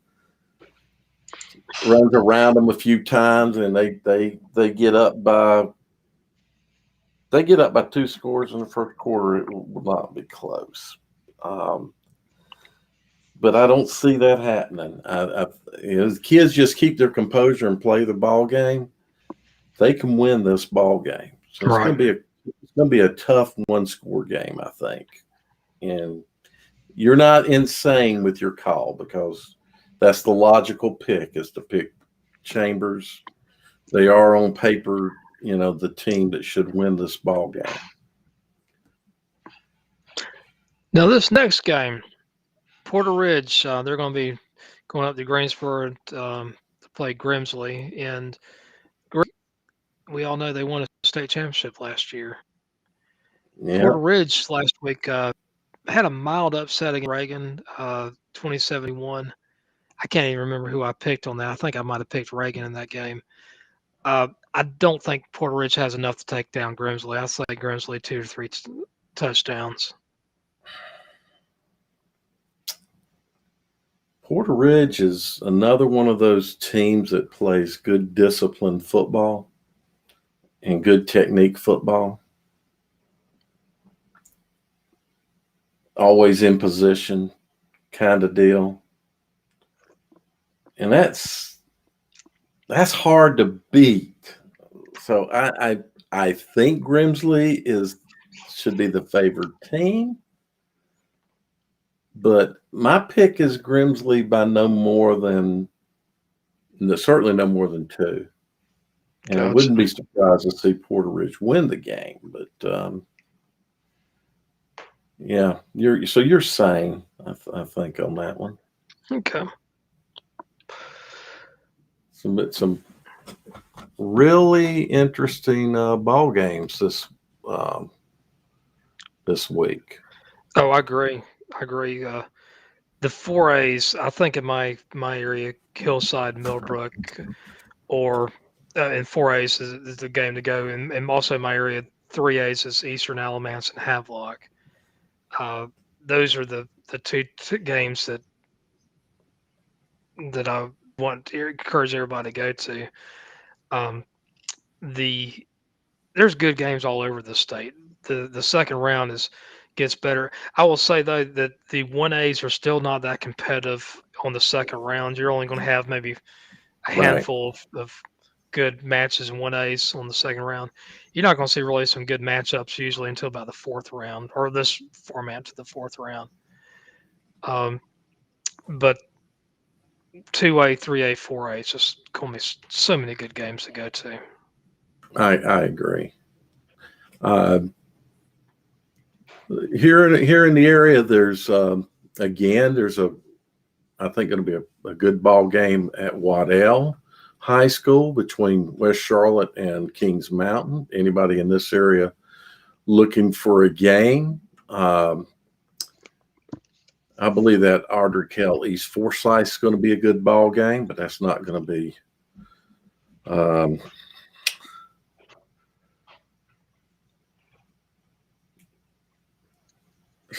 around them a few times, and they get up by 2 scores in the first quarter, it will not be close. But I don't see that happening. The kids just keep their composure and play the ball game. They can win this ball game. So it's going to be a tough 1-score game, I think. And you're not insane with your call, because that's the logical pick, is to pick Chambers. They are on paper, the team that should win this ball game. Now this next game, Porter Ridge, they're going to be going up to Greensboro to play Grimsley, and we all know they won a state championship last year. Yeah. Porter Ridge last week had a mild upset against Reagan, 2071. I can't even remember who I picked on that. I think I might have picked Reagan in that game. I don't think Porter Ridge has enough to take down Grimsley. I'll say Grimsley 2 to 3 touchdowns. Porter Ridge is another one of those teams that plays good disciplined football and good technique football. Always in position kind of deal. And that's hard to beat. So I think Grimsley should be the favored team. But my pick is Grimsley by certainly no more than 2. And I wouldn't be surprised to see Porter Ridge win the game. But yeah, you're sane, I think, on that one. Okay. Some really interesting ball games this week. Oh, I agree. The 4As, I think in my area, Hillside, Millbrook, or in 4As is the game to go. And also in my area, 3As is Eastern Alamance and Havelock. Those are the the two games that I want to encourage everybody to go to. There's good games all over the state. The second round gets better. I will say though that the 1As are still not that competitive on the second round. You're only going to have maybe a handful of good matches in 1As on the second round. You're not going to see really some good matchups usually until about the fourth round, or this format to the fourth round. But 2A, 3A, 4A, it's just going to be so many good games to go to. I agree. Here in the area, there's I think going to be a good ball game at Waddell High School between West Charlotte and Kings Mountain. Anybody in this area looking for a game? I believe that Audra, Kell, East Forsyth is going to be a good ball game, but that's not going to be.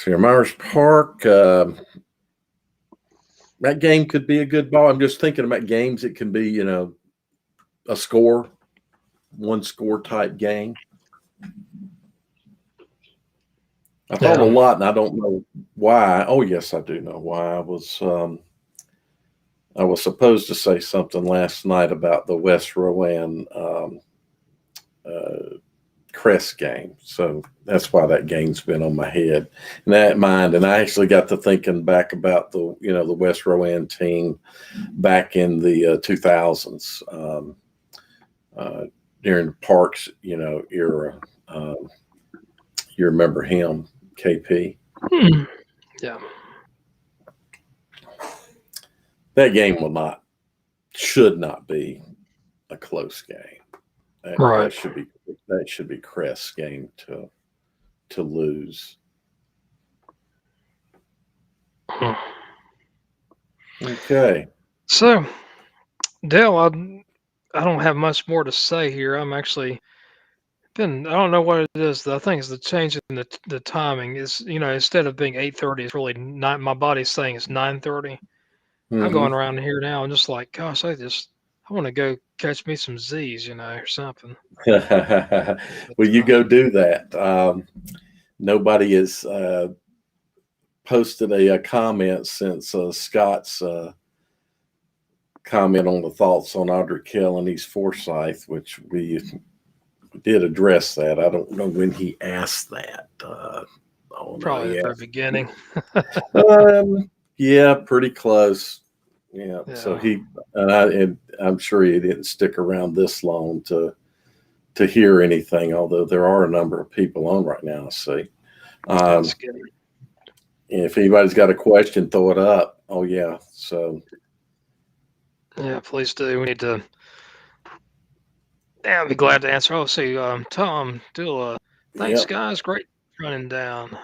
Myers Park. That game could be a good ball. I'm just thinking about games. It can be, a one score type game. I thought a lot, and I don't know why. Oh, yes, I do know why. I was supposed to say something last night about the West Rowan Crest game, so that's why that game's been on my head and that mind. And I actually got to thinking back about the West Rowan team back in the 2000s during the Parks era. You remember him, KP? Yeah. That game should not be a close game. Right. That should be Crest's game to lose. Okay. So, Dale, I don't have much more to say here. I'm actually I don't know what it is. I think it's the change in the timing. Is instead of being 8:30, it's really not. My body's saying it's 9:30. I'm going around here now. I'm just like, gosh, I want to go catch me some Z's, or something. Well, you go do that. Nobody has posted a comment since Scott's comment on the thoughts on Audra, Kell, and East Forsyth, which we did address that. I don't know when he asked that. Probably at the very beginning. Yeah, pretty close. Yeah. So I'm sure he didn't stick around this long to hear anything, although there are a number of people on right now. See, if anybody's got a question, throw it up. Oh yeah. So yeah, please do. We need to. Yeah, I'd be glad to answer. Oh, see, Tom Dula. Thanks, guys. Great running down.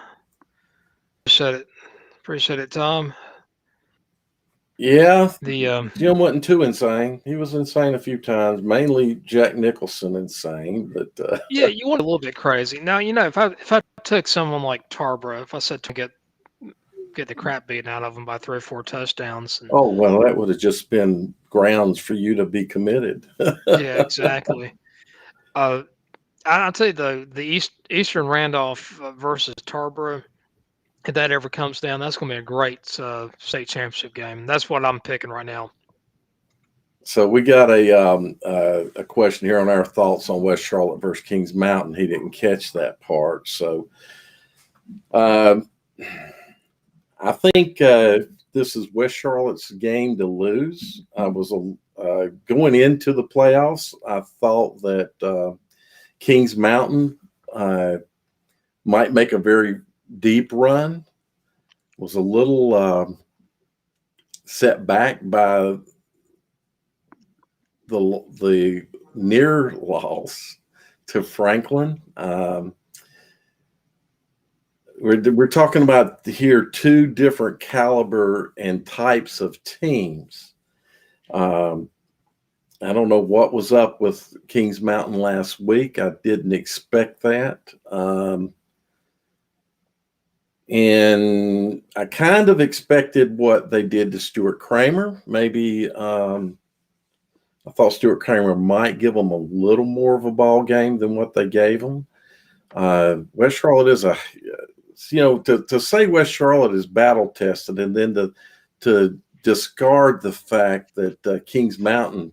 Appreciate it, Tom. Yeah, Jim wasn't too insane. He was insane a few times, mainly Jack Nicholson insane. But yeah, you want a little bit crazy. Now, if I took someone like Tarboro, if I said to get the crap beaten out of them by 3 or 4 touchdowns. Oh well, that would have just been grounds for you to be committed. Yeah, exactly. I'll tell you the Eastern Randolph versus Tarboro. If that ever comes down, that's going to be a great state championship game. That's what I'm picking right now. So we got a question here on our thoughts on West Charlotte versus Kings Mountain. He didn't catch that part. So I think this is West Charlotte's game to lose. I was going into the playoffs. I thought that Kings Mountain might make a very deep run. Was a little set back by the near loss to Franklin. We're talking about here 2 different caliber and types of teams. I don't know what was up with Kings Mountain last week. I didn't expect that. And I kind of expected what they did to Stuart Kramer. Maybe I thought Stuart Kramer might give them a little more of a ball game than what they gave them. West Charlotte is to say West Charlotte is battle tested, and then to discard the fact that Kings Mountain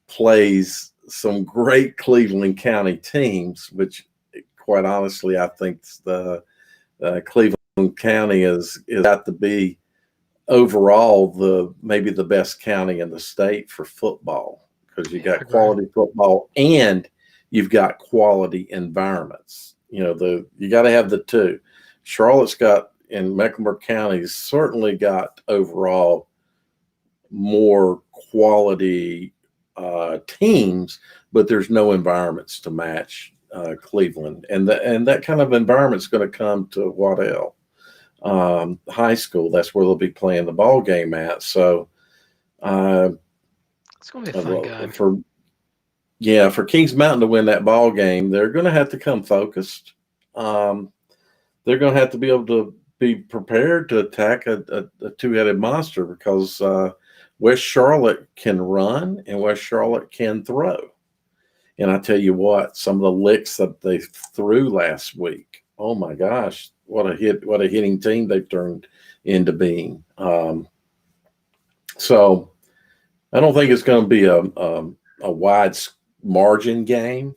plays some great Cleveland County teams, which quite honestly, I think the Cleveland County is got to be overall maybe the best county in the state for football, because you got quality football and you've got quality environments. You got to have the two. Charlotte's got, in Mecklenburg County's certainly got overall more quality teams, but there's no environments to match Cleveland, and that kind of environment's going to come to Waddell High School. That's where they'll be playing the ball game at. So it's going to be a fun game. For Kings Mountain to win that ball game, they're going to have to come focused. They're going to have to be able to be prepared to attack a two-headed monster, because West Charlotte can run and West Charlotte can throw. And I tell you what, some of the licks that they threw last week, oh my gosh, what a hitting team they've turned into being. So I don't think it's going to be a wide margin game.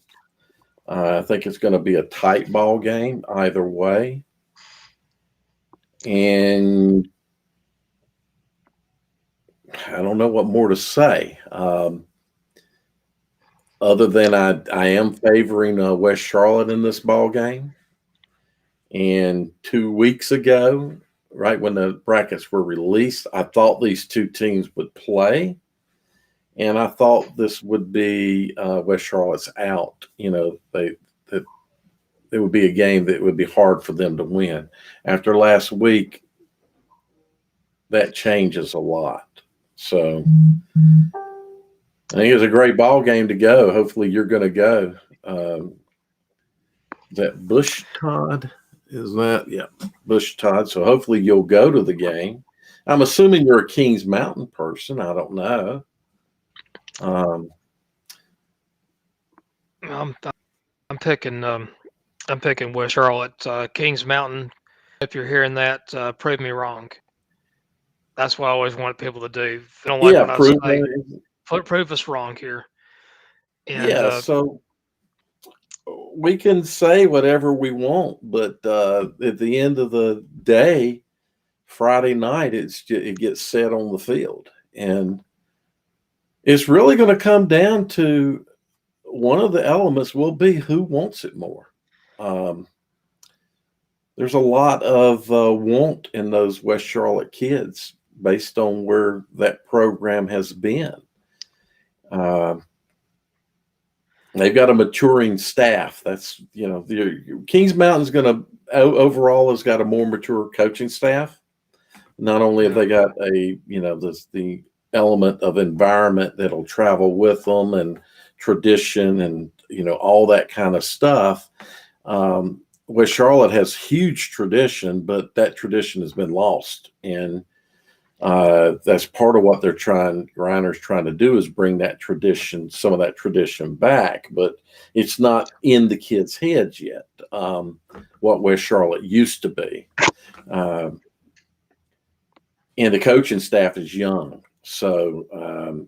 I think it's going to be a tight ball game either way. And I don't know what more to say. Other than I am favoring West Charlotte in this ball game. And 2 weeks ago, right when the brackets were released, I thought these two teams would play, and I thought this would be West Charlotte's out. It would be a game that would be hard for them to win. After last week, that changes a lot. So I think it's a great ball game to go. Hopefully you're going to go. That Bush Todd, is that? Yeah, Bush Todd. So hopefully you'll go to the game. I'm assuming you're a Kings Mountain person. I don't know. I'm picking West Charlotte. Kings Mountain. If you're hearing that, prove me wrong. That's what I always want people to do. If you don't like what I say, prove us wrong here. And, so we can say whatever we want, but at the end of the day, Friday night, it gets set on the field, and it's really going to come down to one of the elements will be who wants it more. There's a lot of want in those West Charlotte kids based on where that program has been. They've got a maturing staff. That's, Kings Mountain's going to overall has got a more mature coaching staff. Not only have they got the element of environment that'll travel with them and tradition and, all that kind of stuff. West Charlotte has huge tradition, but that tradition has been lost. And that's part of what Reiner's trying to do is bring that tradition, some of that tradition back, but it's not in the kids' heads yet, what West Charlotte used to be. And the coaching staff is young. So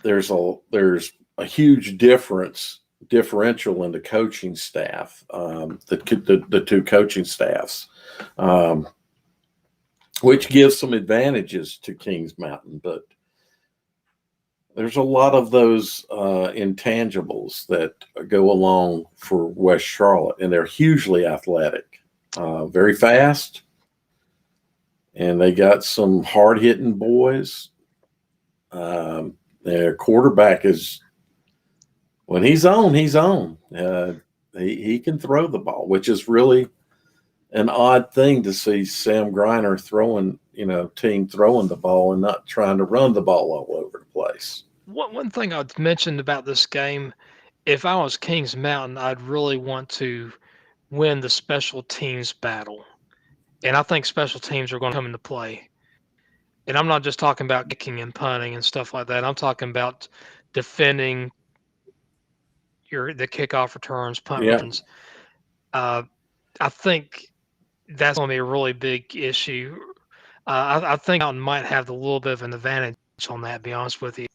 there's a huge differential in the coaching staff, the two coaching staffs, which gives some advantages to Kings Mountain, but there's a lot of those intangibles that go along for West Charlotte, and they're hugely athletic, very fast, and they got some hard-hitting boys. Their quarterback is, when he's on, he's on. He can throw the ball, which is really an odd thing to see Sam Greiner throwing the ball and not trying to run the ball all over the place. One thing I'd mentioned about this game, if I was Kings Mountain, I'd really want to win the special teams battle. And I think special teams are going to come into play. And I'm not just talking about kicking and punting and stuff like that. I'm talking about defending the kickoff returns, punt Yeah. returns. I think that's going to be a really big issue. I think Mountain might have a little bit of an advantage on that, to be honest with you.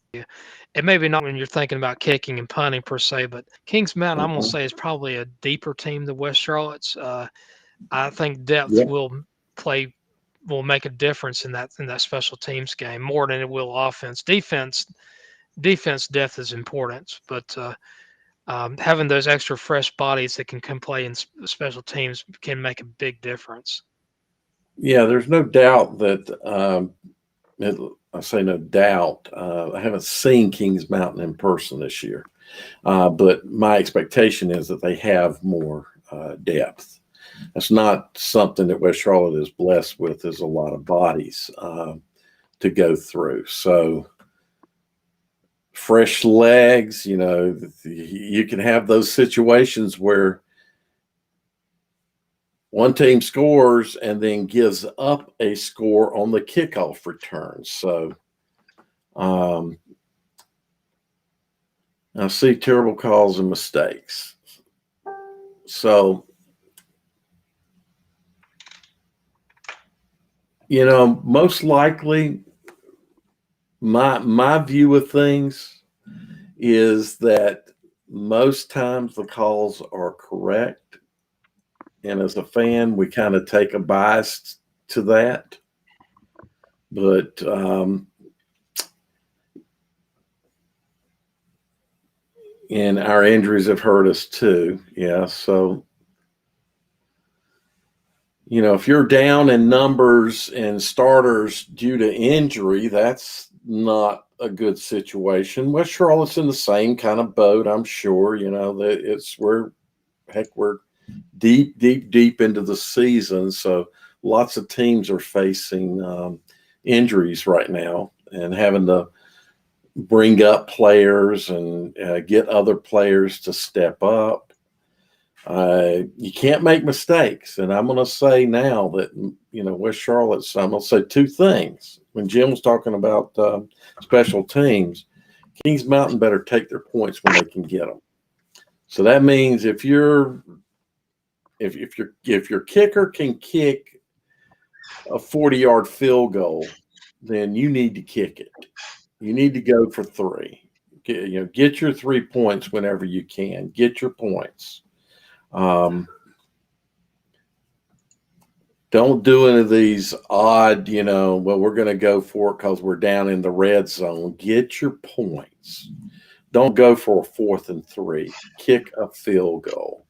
And maybe not when you're thinking about kicking and punting per se, but Kings Mountain, I'm going to say, is probably a deeper team than West Charlotte's. I think depth Yeah. will make a difference in that special teams game more than it will offense. Defense depth is important, but having those extra fresh bodies that can play in special teams can make a big difference. Yeah, there's no doubt that I say no doubt. I haven't seen Kings Mountain in person this year, but my expectation is that they have more depth. That's not something that West Charlotte is blessed with, is a lot of bodies to go through. So fresh legs, you can have those situations where one team scores and then gives up a score on the kickoff return. So I see terrible calls and mistakes. So, most likely my view of things is that most times the calls are correct. And as a fan, we kind of take a bias to that. But and our injuries have hurt us too. Yeah. So, if you're down in numbers and starters due to injury, that's not a good situation. West Charlotte's in the same kind of boat, I'm sure. We're deep into the season. So lots of teams are facing injuries right now and having to bring up players and get other players to step up. You can't make mistakes. And I'm going to say now that, West Charlotte's, I'm going to say two things. When Jim was talking about special teams, Kings Mountain better take their points when they can get them. So that means if your kicker can kick a 40-yard field goal, then you need to kick it. You need to go for 3. Get your 3 points whenever you can. Get your points. Don't do any of these odd, we're going to go for it because we're down in the red zone. Get your points. Don't go for a 4th and 3. Kick a field goal.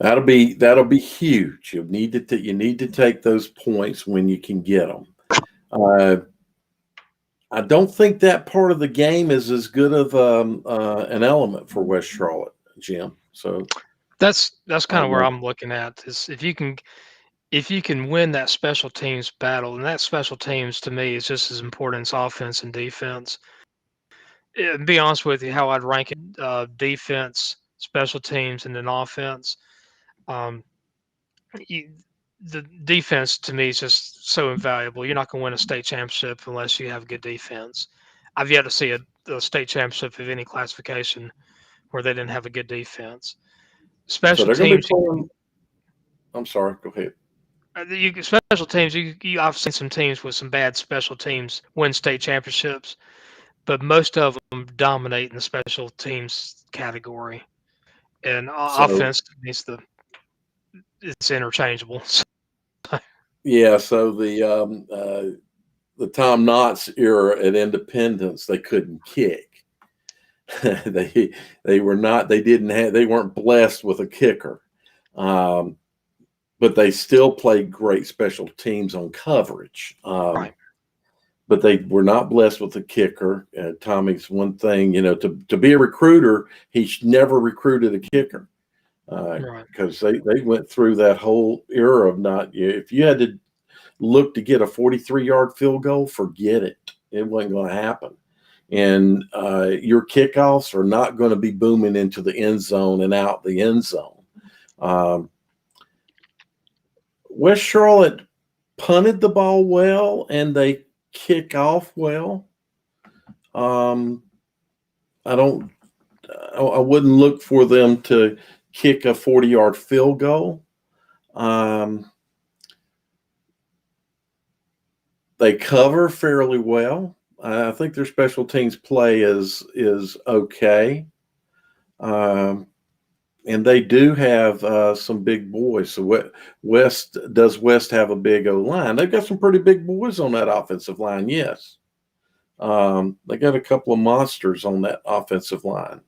That'll be huge. You need to take those points when you can get them. I don't think that part of the game is as good of an element for West Charlotte, Jim. So that's kind of where I'm looking at, is if you can win that special teams battle, and that special teams to me is just as important as offense and defense. To be honest with you, how I'd rank it: defense, special teams, and then offense. The defense to me is just so invaluable. You're not going to win a state championship unless you have good defense. I've yet to see a state championship of any classification where they didn't have a good defense. Special teams. I'm sorry. Go ahead. Special teams. I've seen some teams with some bad special teams win state championships, but most of them dominate in the special teams category. And offense needs it's interchangeable. Yeah. So the Tom Knotts era at Independence, they couldn't kick. they weren't blessed with a kicker, but they still played great special teams on coverage. Right. But they were not blessed with a kicker. Tommy's one thing, to be a recruiter, he never recruited a kicker because they went through that whole era of if you had to look to get a 43-yard field goal, forget it. It wasn't going to happen. and your kickoffs are not going to be booming into the end zone and out the end zone. West Charlotte punted the ball well, and they kick off well. I wouldn't look for them to kick a 40-yard field goal. They cover fairly well. I think their special teams play is okay. And they do have some big boys. So West have a big O-line? They've got some pretty big boys on that offensive line, yes. They got a couple of monsters on that offensive line.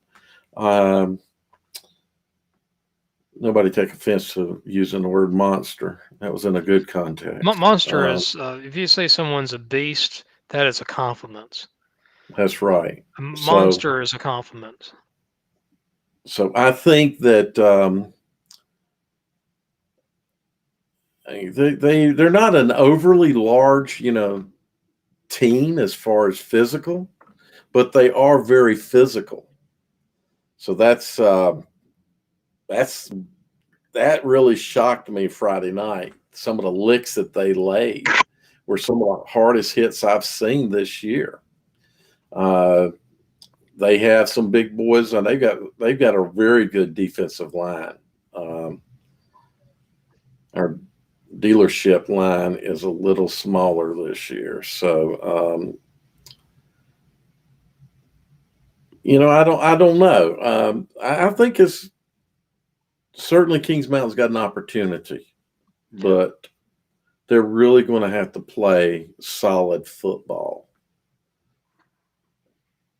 Nobody take offense to using the word monster. That was in a good context. Monster is, if you say someone's a beast, that is a compliment. That's right. A monster is a compliment. So I think that they're not an overly large, team as far as physical, but they are very physical. So that really shocked me Friday night. Some of the licks that they laid were some of the hardest hits I've seen this year. They have some big boys, and they've got a very good defensive line. Our dealership line is a little smaller this year, so I don't know. I think it's certainly Kings Mountain's got an opportunity, but they're really going to have to play solid football.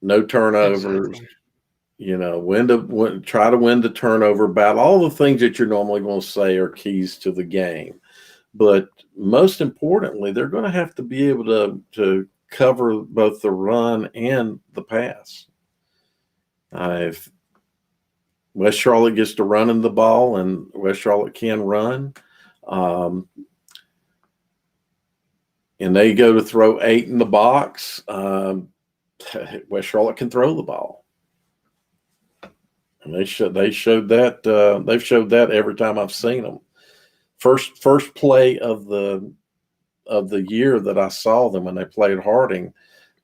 No turnovers, exactly. Try to win the turnover battle. All the things that you're normally going to say are keys to the game. But most importantly, they're going to have to be able to cover both the run and the pass. If West Charlotte gets to running the ball, and West Charlotte can run, and they go to throw 8 in the box, West Charlotte can throw the ball. And they showed that they've showed that every time I've seen them. First play of the year that I saw them when they played Harding,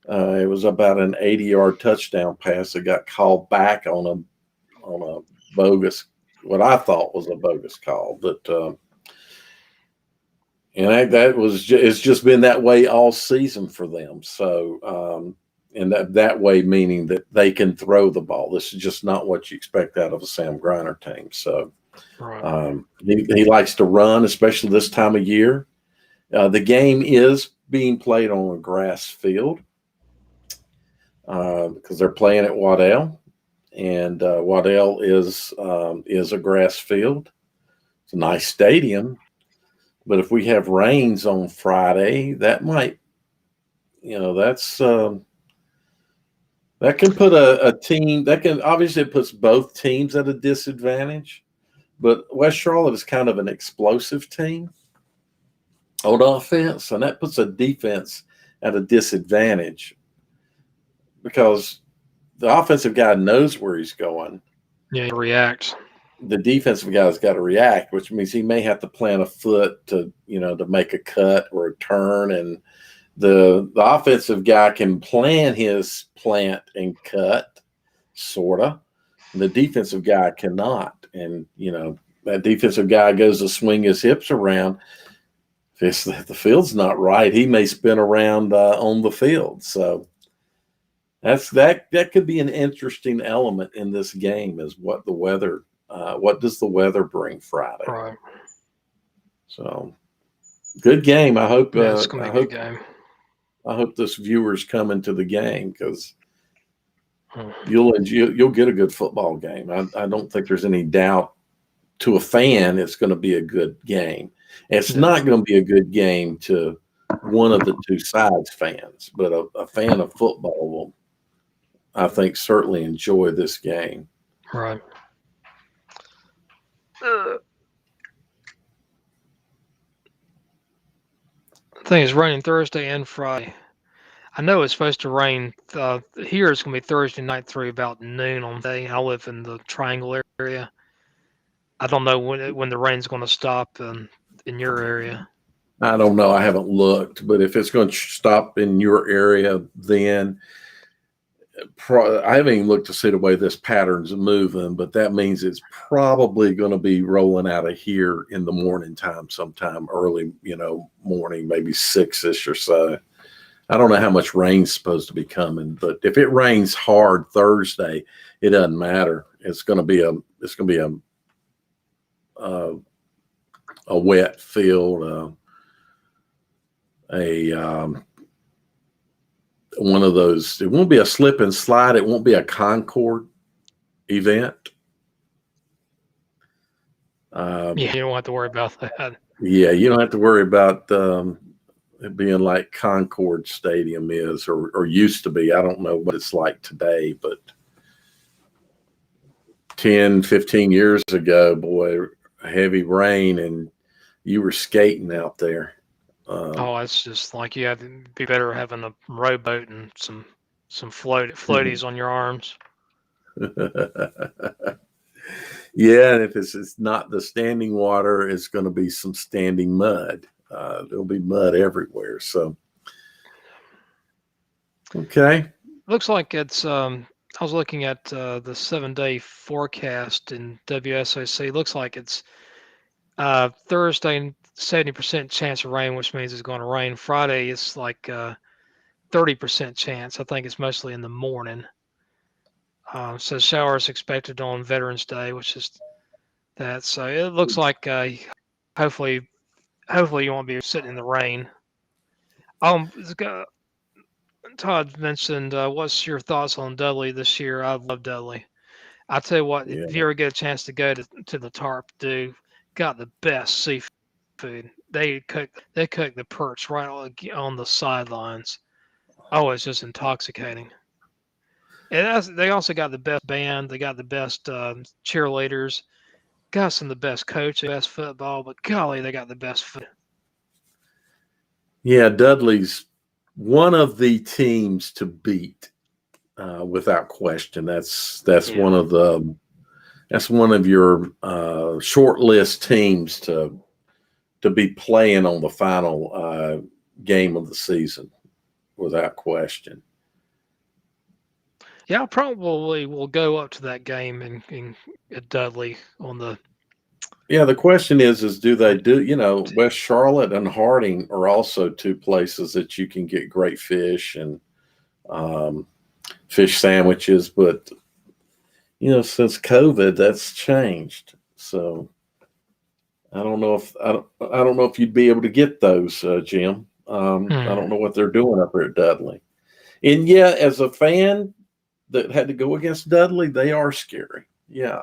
it was about an 80-yard touchdown pass that got called back on a bogus, what I thought was a bogus call, but it's just been that way all season for them. So and that way meaning that they can throw the ball. This is just not what you expect out of a Sam Griner team. So right. He likes to run, especially this time of year. The game is being played on a grass field because they're playing at Waddell, and Waddell is a grass field. It's a nice stadium, but if we have rains on Friday, that might, that can put a team, obviously it puts both teams at a disadvantage, but West Charlotte is kind of an explosive team on offense, and that puts a defense at a disadvantage because the offensive guy knows where he's going. Yeah, he reacts. The defensive guy's got to react, which means he may have to plant a foot to make a cut or a turn, and the offensive guy can plan his plant and cut, sort of. The defensive guy cannot. And, that defensive guy goes to swing his hips around. If the field's not right, he may spin around on the field. So that could be an interesting element in this game is what does the weather bring Friday? Right. So good game. I hope it's going to be a good game. I hope this viewers come into the game because you'll get a good football game. I don't think there's any doubt to a fan it's going to be a good game. It's not going to be a good game to one of the two sides fans, but a fan of football will, I think, certainly enjoy this game. Right. I think it's running Thursday and Friday. I know it's supposed to rain. Here it's going to be Thursday night through about noon on day. I live in the Triangle area. I don't know when the rain's going to stop in your area. I don't know. I haven't looked, but if it's going to stop in your area, then I haven't even looked to see the way this pattern's moving, but that means it's probably going to be rolling out of here in the morning time, sometime early, morning, maybe 6-ish or so. I don't know how much rain's supposed to be coming, but if it rains hard Thursday, it doesn't matter. It's going to be a wet field, one of those. It won't be a slip and slide. It won't be a Concord event. Yeah, you don't have to worry about that. Yeah, you don't have to worry about it being like Concord Stadium is or used to be. I don't know what it's like today, but 10, 15 years ago, boy, heavy rain and you were skating out there. It's just like you have to be better having a rowboat and some floaties on your arms. Yeah, and if it's not the standing water, it's going to be some standing mud. There'll be mud everywhere. So, okay. Looks like it's. I was looking at the 7-day forecast in WSOC. Looks like it's Thursday 70% chance of rain, which means it's going to rain. Friday it's like 30% chance. I think it's mostly in the morning. So showers expected on Veterans Day, which is that. So it looks like hopefully you won't be sitting in the rain. Todd mentioned, what's your thoughts on Dudley this year? I love Dudley. I tell you what, if you ever get a chance to go to the Tarp, got the best seafood. They cook the perch right on the sidelines. Oh, it's just intoxicating. And they also got the best band. They got the best cheerleaders. Got some of the best coaches, best football. But golly, they got the best food. Yeah, Dudley's one of the teams to beat, without question. That's one of your short list teams to be playing on the final game of the season, without question. Yeah, I probably will go up to that game at Dudley on the. Yeah, the question is do they do, West Charlotte and Harding are also two places that you can get great fish and fish sandwiches, but since COVID, that's changed. So I don't know if you'd be able to get those, Jim. I don't know what they're doing up here at Dudley. And yeah, as a fan that had to go against Dudley, they are scary. Yeah.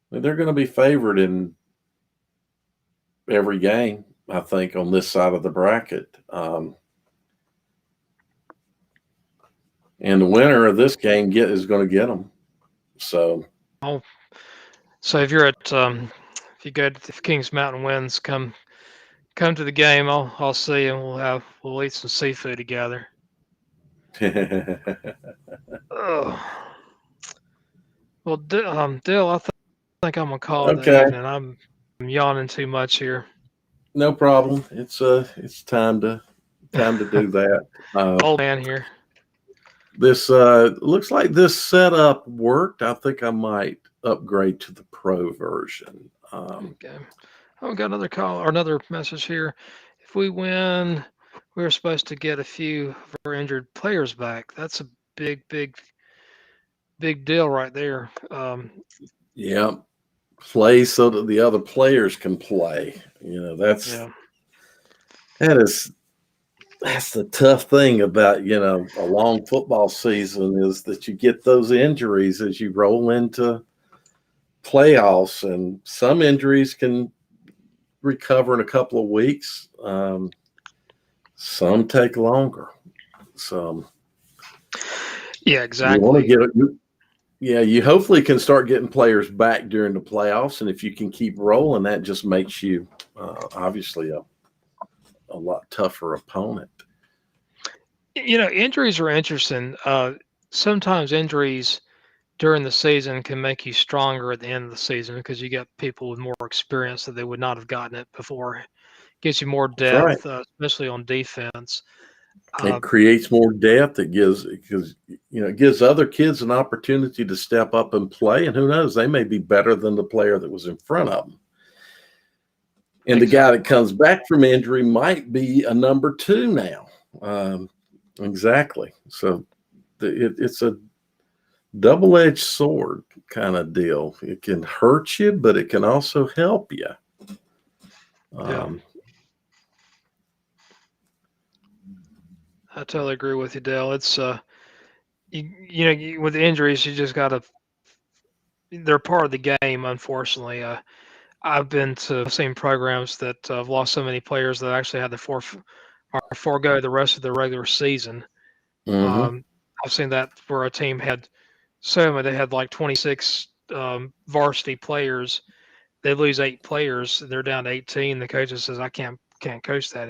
I mean, they're going to be favored in every game, I think, on this side of the bracket. And the winner of this game is going to get them. So, if you're at if Kings Mountain wins, come to the game. I'll see you, and we'll eat some seafood together. Well, Dill, I think I'm gonna call it an evening. I'm yawning too much here. No problem. It's time to do that. Old man here. This looks like this setup worked. I think I might upgrade to the pro version. Okay. Oh, we got another call or another message here. If we win, we're supposed to get a few of our injured players back. That's a big deal right there. Yeah. Play so that the other players can play. That's the tough thing about, a long football season is that you get those injuries as you roll into playoffs, and some injuries can recover in a couple of weeks. Some take longer. So, yeah, exactly. You want to get you hopefully can start getting players back during the playoffs, and if you can keep rolling, that just makes you obviously a lot tougher opponent. Injuries are interesting. Sometimes injuries during the season can make you stronger at the end of the season because you get people with more experience that they would not have gotten it before. Gives you more That's right. depth, especially on defense. It creates more depth. It gives other kids an opportunity to step up and play, and who knows, they may be better than the player that was in front of them. And the guy that comes back from injury might be a number 2 now. Exactly. So it's a double-edged sword kind of deal. It can hurt you, but it can also help you. I totally agree with you, Dale. It's with injuries, you just got to. They're part of the game, unfortunately. I've been to seen programs that have lost so many players that actually had to forego the rest of the regular season. Mm-hmm. I've seen that where a team had they had like 26 varsity players. They lose 8 players. They're down to 18. The coach says, "I can't coach that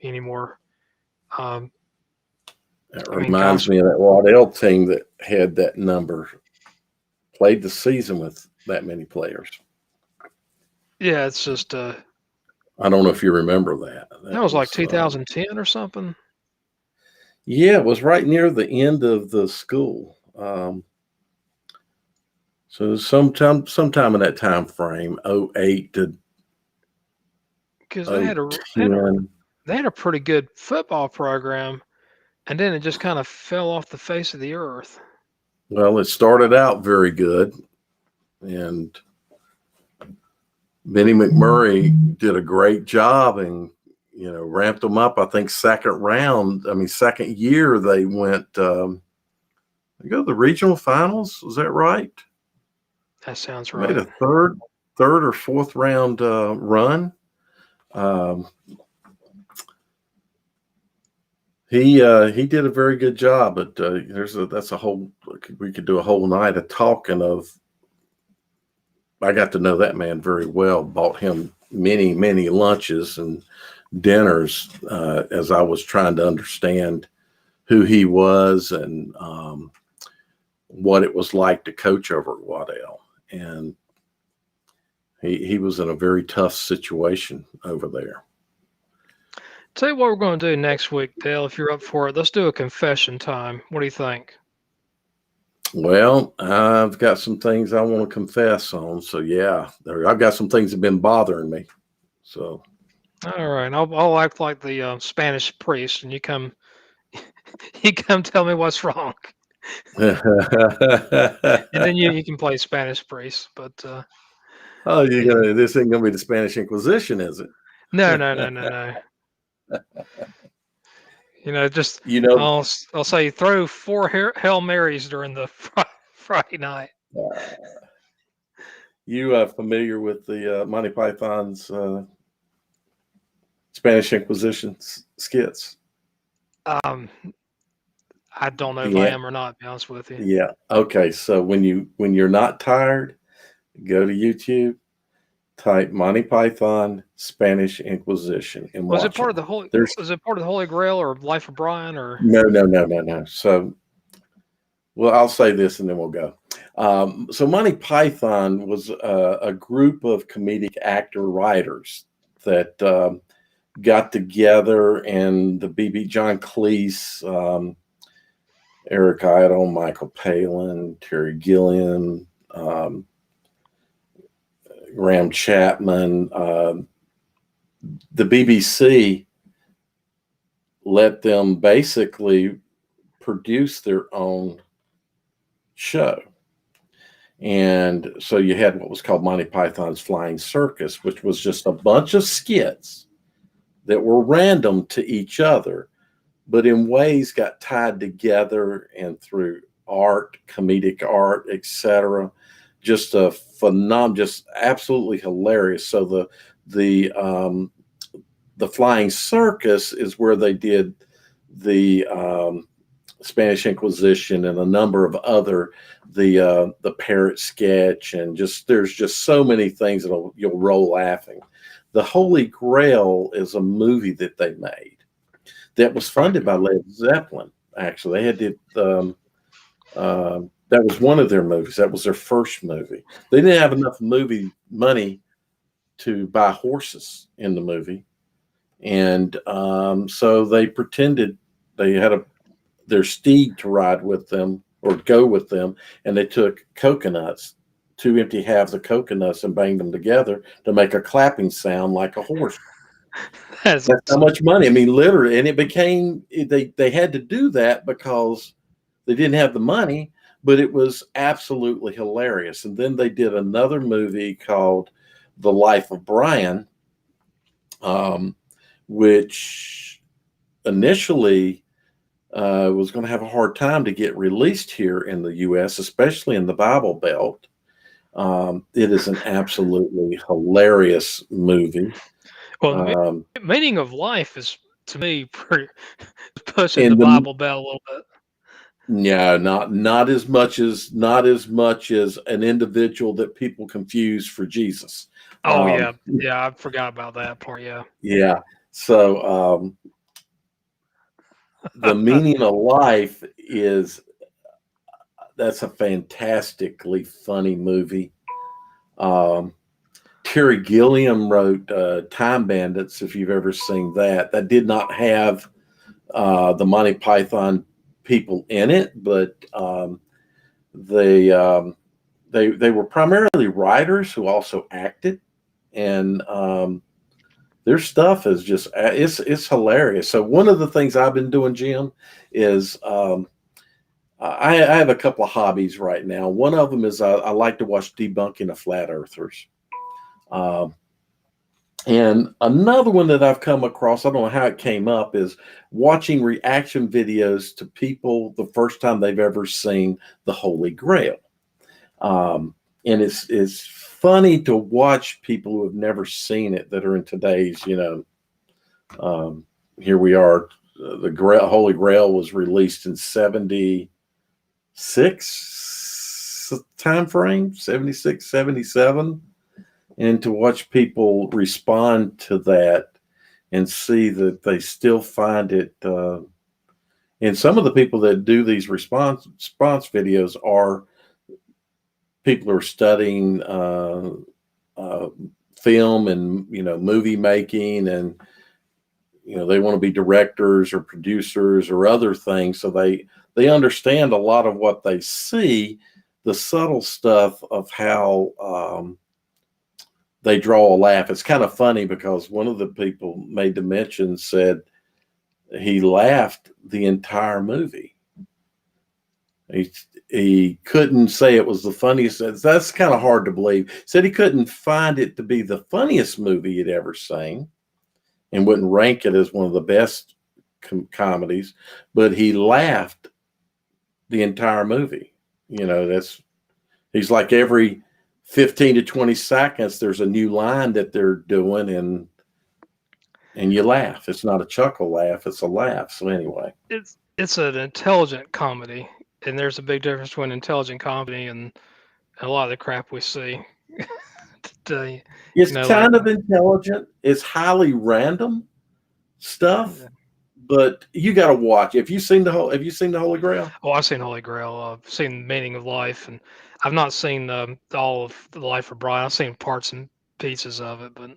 anymore." That reminds me of that Waddell team that had that number, played the season with that many players. Yeah, it's just. I don't know if you remember that. That was like 2010 or something. Yeah, it was right near the end of the school. So sometime in that time frame, 08 to. Because they had a pretty good football program, and then it just kind of fell off the face of the earth. Well, it started out very good, and Benny McMurray did a great job and, ramped them up. I think second year they went, they go to the regional finals. Is that right? That sounds right. Made a third or fourth round run. He did a very good job, but we could do a whole night of talking of. I got to know that man very well, bought him many, many lunches and dinners as I was trying to understand who he was and what it was like to coach over at Waddell. And he was in a very tough situation over there. Tell you what we're going to do next week, Dale, if you're up for it. Let's do a confession time. What do you think? Well, I've got some things I want to confess on. So, yeah, I've got some things that have been bothering me. So, all right. I'll act like the Spanish priest, and you come tell me what's wrong. And then you can play Spanish priest. But this ain't going to be the Spanish Inquisition, is it? No. I'll say throw 4 Hail Marys during the Friday night. You familiar with the Monty Python's Spanish Inquisition skits? I don't know if I am or not, to be honest with you. Yeah. Okay. So when you're not tired, go to YouTube, type Monty Python Spanish Inquisition, and was it part of the Holy? Was it part of the Holy Grail or Life of Brian or? No. So, well, I'll say this and then we'll go. So Monty Python was a group of comedic actor writers that got together, and the John Cleese, Eric Idle, Michael Palin, Terry Gilliam, Graham Chapman. The BBC let them basically produce their own show. And so you had what was called Monty Python's Flying Circus, which was just a bunch of skits that were random to each other, but in ways got tied together and through art, comedic art, etc. Just a just absolutely hilarious. So the Flying Circus is where they did the Spanish Inquisition and a number of other the parrot sketch, and there's just so many things that you'll roll laughing. The Holy Grail is a movie that they made that was funded by Led Zeppelin. Actually, they had that was one of their movies. That was their first movie. They didn't have enough movie money to buy horses in the movie, and so they pretended they had their steed to ride with them or go with them, and they took coconuts, 2 empty halves of coconuts, and banged them together to make a clapping sound like a horse. That's how much money. I mean, literally, and it became they had to do that because they didn't have the money, but it was absolutely hilarious. And then they did another movie called The Life of Brian, which initially was going to have a hard time to get released here in the U.S., especially in the Bible Belt. It is an absolutely hilarious movie. Well, the meaning of life is, to me, pretty pushing the Bible Belt a little bit. Yeah, not as much as an individual that people confuse for Jesus. Oh yeah, I forgot about that part. Yeah. Yeah. So the meaning of life that's a fantastically funny movie. Terry Gilliam wrote Time Bandits, if you've ever seen that. That did not have the Monty Python people in it, but they were primarily writers who also acted, and their stuff is just it's hilarious. So one of the things I've been doing, Jim, is I have a couple of hobbies right now. One of them is I like to watch debunking of flat earthers. And another one that I've come across, I don't know how it came up, is watching reaction videos to people the first time they've ever seen the Holy Grail. And it's funny to watch people who have never seen it that are in today's, here we are. The Holy Grail was released in 76 time frame, 76, 77. And to watch people respond to that and see that they still find it. And some of the people that do these response videos are people who are studying film and, movie making, and, they want to be directors or producers or other things. So they understand a lot of what they see, the subtle stuff of how, they draw a laugh. It's kind of funny because one of the people made the mention, said he laughed the entire movie. He couldn't say it was the funniest. That's kind of hard to believe. Said he couldn't find it to be the funniest movie he'd ever seen, and wouldn't rank it as one of the best comedies, but he laughed the entire movie. He's like every 15 to 20 seconds, there's a new line that they're doing, and you laugh. It's not a chuckle laugh, it's a laugh. So anyway. It's an intelligent comedy, and there's a big difference between intelligent comedy and a lot of the crap we see today. It's kind of intelligent. It's highly random stuff, but you got to watch. Have you seen the Holy Grail? Oh, I've seen Holy Grail. I've seen Meaning of Life, and I've not seen all of The Life of Brian. I've seen parts and pieces of it, but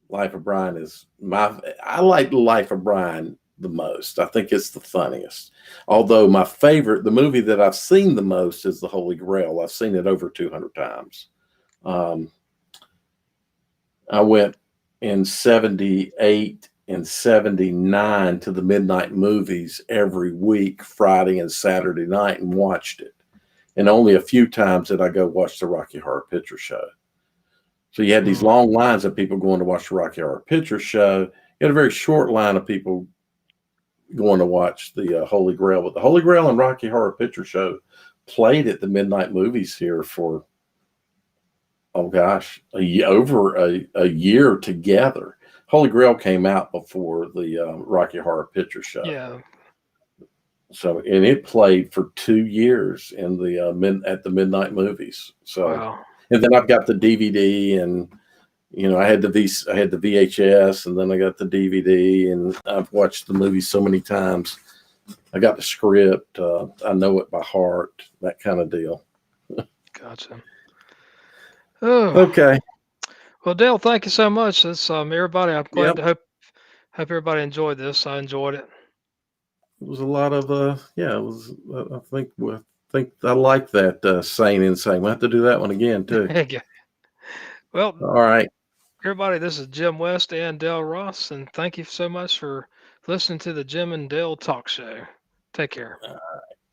Life of Brian is I like The Life of Brian the most. I think it's the funniest. Although the movie that I've seen the most is The Holy Grail. I've seen it over 200 times. I went in 78 and 79 to the midnight movies every week, Friday and Saturday night, and watched it. And only a few times did I go watch the Rocky Horror Picture Show. So you had these long lines of people going to watch the Rocky Horror Picture Show. You had a very short line of people going to watch the Holy Grail. But the Holy Grail and Rocky Horror Picture Show played at the midnight movies here for, over a year together. Holy Grail came out before the Rocky Horror Picture Show. Yeah. So, and it played for 2 years in the at the midnight movies. So, wow. And then I've got the DVD, and I had I had the VHS, and then I got the DVD, and I've watched the movie so many times. I got the script. I know it by heart, that kind of deal. Gotcha. Oh, Okay. well, Dale, thank you so much. That's everybody. I'm glad Yep. to hope everybody enjoyed this. I enjoyed it. It was a lot of yeah. It was. I think I like that Sane Insane. We'll have to do that one again too. Well, All right. everybody, this is Jim West and Dale Ross, and thank you so much for listening to the Jim and Dale Talk Show. Take care.